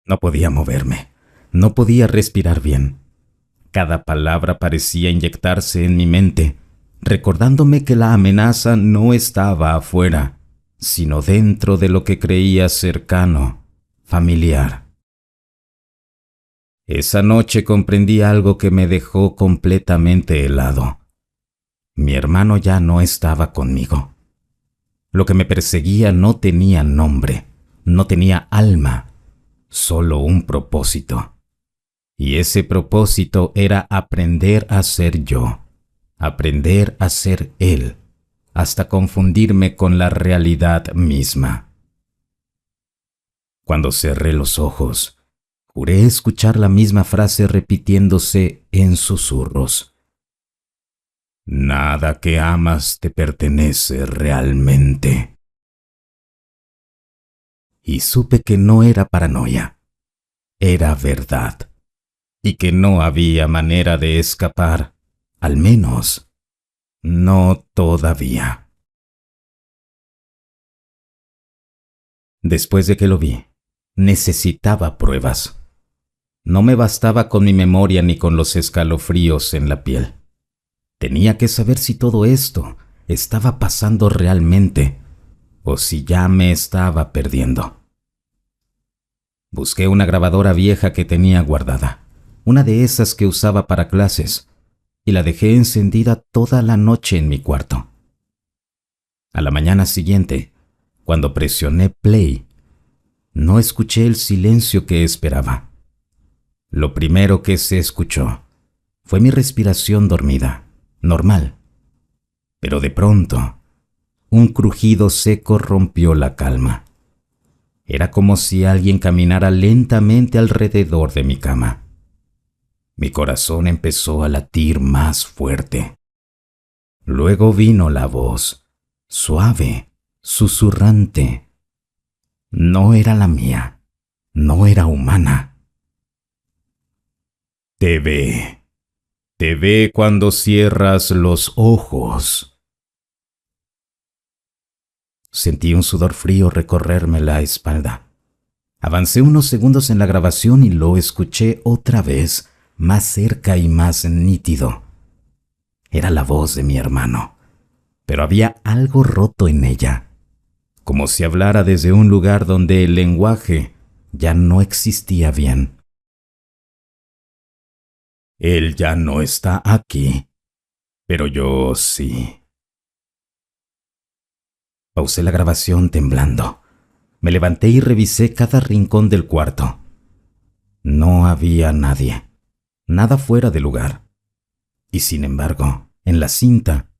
No podía moverme, no podía respirar bien. Cada palabra parecía inyectarse en mi mente, recordándome que la amenaza no estaba afuera, sino dentro de lo que creía cercano, familiar. Esa noche comprendí algo que me dejó completamente helado. Mi hermano ya no estaba conmigo. Lo que me perseguía no tenía nombre, no tenía alma, solo un propósito. Y ese propósito era aprender a ser yo, aprender a ser él, hasta confundirme con la realidad misma. Cuando cerré los ojos, juré escuchar la misma frase repitiéndose en susurros. Nada que amas te pertenece realmente. Y supe que no era paranoia, era verdad, y que no había manera de escapar, al menos, no todavía. Después de que lo vi, necesitaba pruebas. No me bastaba con mi memoria ni con los escalofríos en la piel. Tenía que saber si todo esto estaba pasando realmente o si ya me estaba perdiendo. Busqué una grabadora vieja que tenía guardada, una de esas que usaba para clases, y la dejé encendida toda la noche en mi cuarto. A la mañana siguiente, cuando presioné play, no escuché el silencio que esperaba. Lo primero que se escuchó fue mi respiración dormida, normal. Pero de pronto, un crujido seco rompió la calma. Era como si alguien caminara lentamente alrededor de mi cama. Mi corazón empezó a latir más fuerte. Luego vino la voz, suave, susurrante. No era la mía, no era humana. Te ve cuando cierras los ojos. Sentí un sudor frío recorrerme la espalda. Avancé unos segundos en la grabación y lo escuché otra vez, más cerca y más nítido. Era la voz de mi hermano, pero había algo roto en ella, como si hablara desde un lugar donde el lenguaje ya no existía bien. Él ya no está aquí, pero yo sí. Pausé la grabación temblando. Me levanté y revisé cada rincón del cuarto. No había nadie, nada fuera de lugar. Y sin embargo, en la cinta,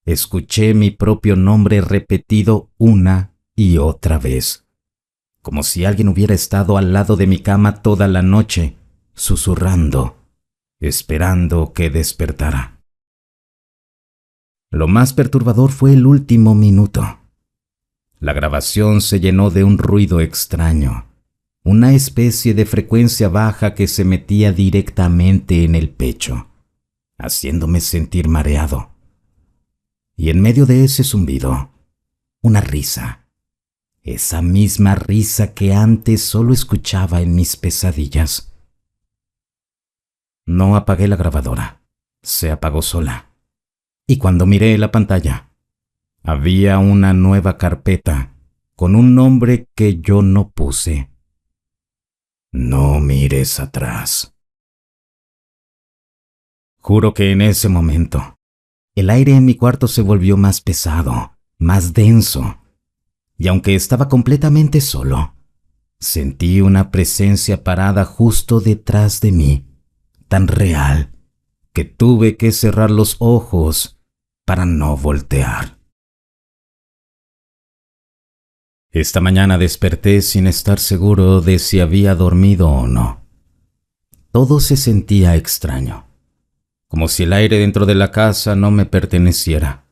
escuché mi propio nombre repetido una y otra vez, como si alguien hubiera estado al lado de mi cama toda la noche, susurrando, esperando que despertara. Lo más perturbador fue el último minuto. La grabación se llenó de un ruido extraño, una especie de frecuencia baja que se metía directamente en el pecho, haciéndome sentir mareado. Y en medio de ese zumbido, una risa, esa misma risa que antes solo escuchaba en mis pesadillas. No apagué la grabadora, se apagó sola. Y cuando miré la pantalla, había una nueva carpeta con un nombre que yo no puse. No mires atrás. Juro que en ese momento, el aire en mi cuarto se volvió más pesado, más denso, y aunque estaba completamente solo, sentí una presencia parada justo detrás de mí, tan real que tuve que cerrar los ojos para no voltear. Esta mañana desperté sin estar seguro de si había dormido o no. Todo se sentía extraño, como si el aire dentro de la casa no me perteneciera.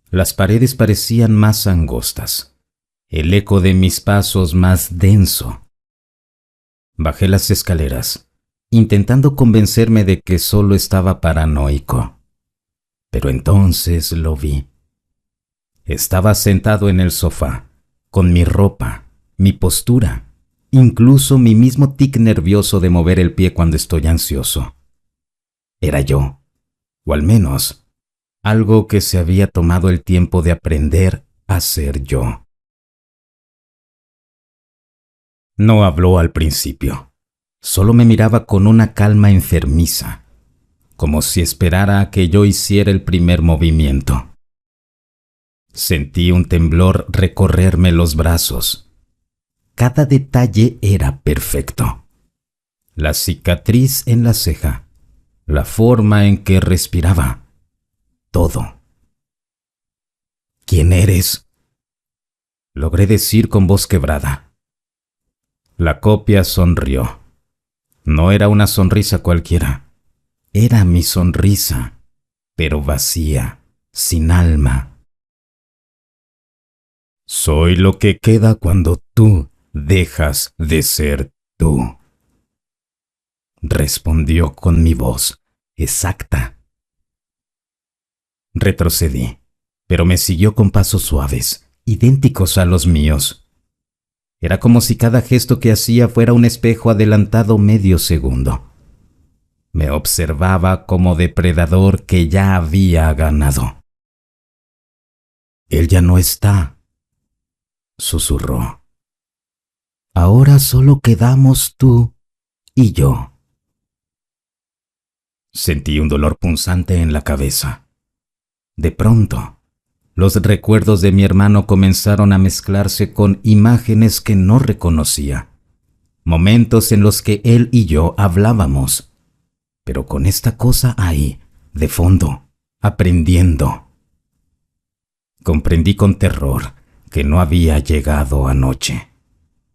Las paredes parecían más angostas, el eco de mis pasos más denso. Bajé las escaleras, intentando convencerme de que solo estaba paranoico. Pero entonces lo vi. Estaba sentado en el sofá, con mi ropa, mi postura, incluso mi mismo tic nervioso de mover el pie cuando estoy ansioso. Era yo, o al menos, algo que se había tomado el tiempo de aprender a ser yo. No habló al principio, solo me miraba con una calma enfermiza, como si esperara a que yo hiciera el primer movimiento. Sentí un temblor recorrerme los brazos. Cada detalle era perfecto. La cicatriz en la ceja, la forma en que respiraba, todo. ¿Quién eres?, logré decir con voz quebrada. La copia sonrió. No era una sonrisa cualquiera. Era mi sonrisa, pero vacía, sin alma. Soy lo que queda cuando tú dejas de ser tú, respondió con mi voz exacta. Retrocedí, pero me siguió con pasos suaves, idénticos a los míos. Era como si cada gesto que hacía fuera un espejo adelantado medio segundo. Me observaba como depredador que ya había ganado. «Él ya no está», susurró. «Ahora solo quedamos tú y yo». Sentí un dolor punzante en la cabeza. De pronto, los recuerdos de mi hermano comenzaron a mezclarse con imágenes que no reconocía. Momentos en los que él y yo hablábamos, pero con esta cosa ahí, de fondo, aprendiendo. Comprendí con terror que no había llegado anoche.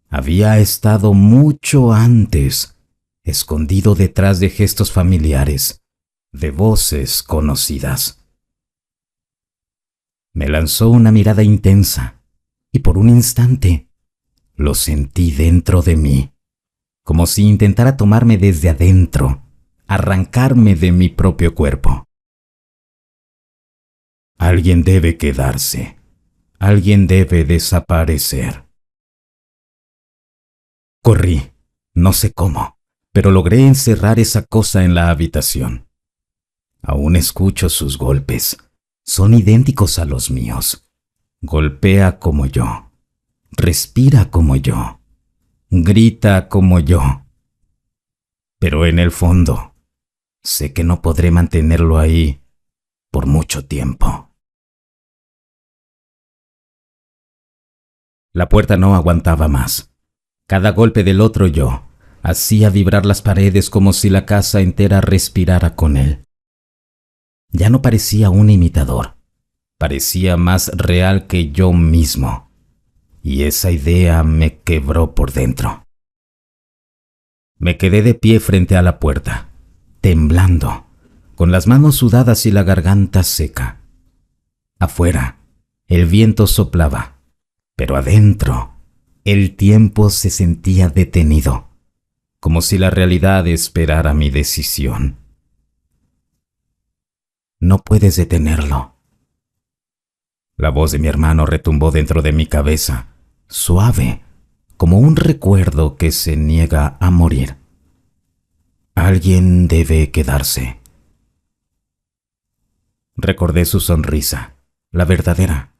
Había estado mucho antes, escondido detrás de gestos familiares, de voces conocidas. Me lanzó una mirada intensa y por un instante lo sentí dentro de mí, como si intentara tomarme desde adentro, arrancarme de mi propio cuerpo. Alguien debe quedarse, alguien debe desaparecer. Corrí, no sé cómo, pero logré encerrar esa cosa en la habitación. Aún escucho sus golpes. Son idénticos a los míos. Golpea como yo. Respira como yo. Grita como yo. Pero en el fondo, sé que no podré mantenerlo ahí por mucho tiempo. La puerta no aguantaba más. Cada golpe del otro yo hacía vibrar las paredes como si la casa entera respirara con él. Ya no parecía un imitador. Parecía más real que yo mismo. Y esa idea me quebró por dentro. Me quedé de pie frente a la puerta, temblando, con las manos sudadas y la garganta seca. Afuera, el viento soplaba, pero adentro, el tiempo se sentía detenido, como si la realidad esperara mi decisión. No puedes detenerlo. La voz de mi hermano retumbó dentro de mi cabeza, suave, como un recuerdo que se niega a morir. Alguien debe quedarse. Recordé su sonrisa, la verdadera,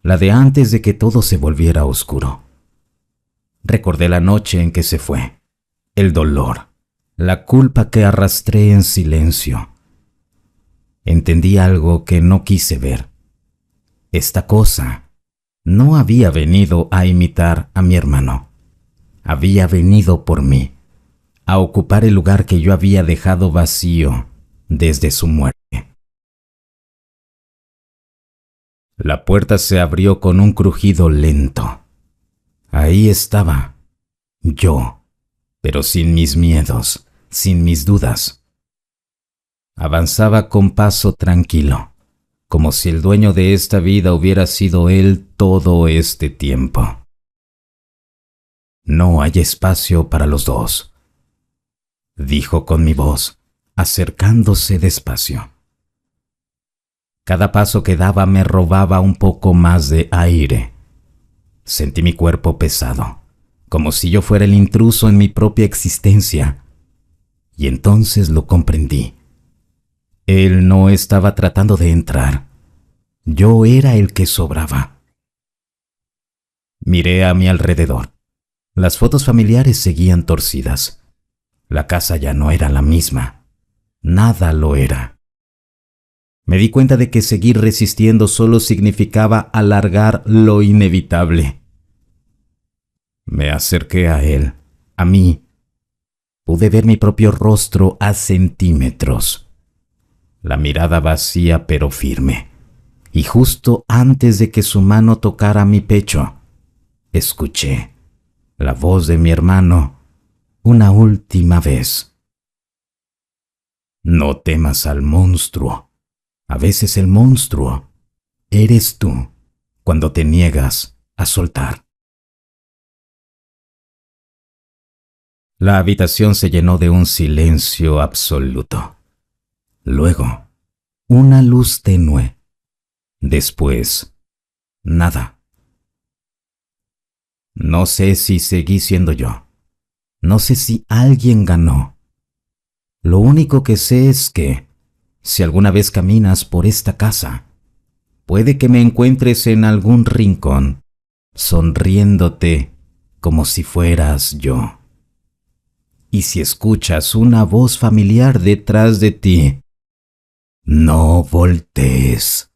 la de antes de que todo se volviera oscuro. Recordé la noche en que se fue, el dolor, la culpa que arrastré en silencio. Entendí algo que no quise ver. Esta cosa no había venido a imitar a mi hermano. Había venido por mí, a ocupar el lugar que yo había dejado vacío desde su muerte. La puerta se abrió con un crujido lento. Ahí estaba, yo, pero sin mis miedos, sin mis dudas. Avanzaba con paso tranquilo, como si el dueño de esta vida hubiera sido él todo este tiempo. No hay espacio para los dos, dijo con mi voz, acercándose despacio. Cada paso que daba me robaba un poco más de aire. Sentí mi cuerpo pesado, como si yo fuera el intruso en mi propia existencia. Y entonces lo comprendí. Él no estaba tratando de entrar. Yo era el que sobraba. Miré a mi alrededor. Las fotos familiares seguían torcidas. La casa ya no era la misma. Nada lo era. Me di cuenta de que seguir resistiendo solo significaba alargar lo inevitable. Me acerqué a él, a mí. Pude ver mi propio rostro a centímetros. La mirada vacía pero firme. Y justo antes de que su mano tocara mi pecho, escuché la voz de mi hermano una última vez. No temas al monstruo. A veces el monstruo eres tú cuando te niegas a soltar. La habitación se llenó de un silencio absoluto. Luego, una luz tenue. Después, nada. No sé si seguí siendo yo. No sé si alguien ganó. Lo único que sé es que, si alguna vez caminas por esta casa, puede que me encuentres en algún rincón, sonriéndote como si fueras yo. Y si escuchas una voz familiar detrás de ti, no voltees.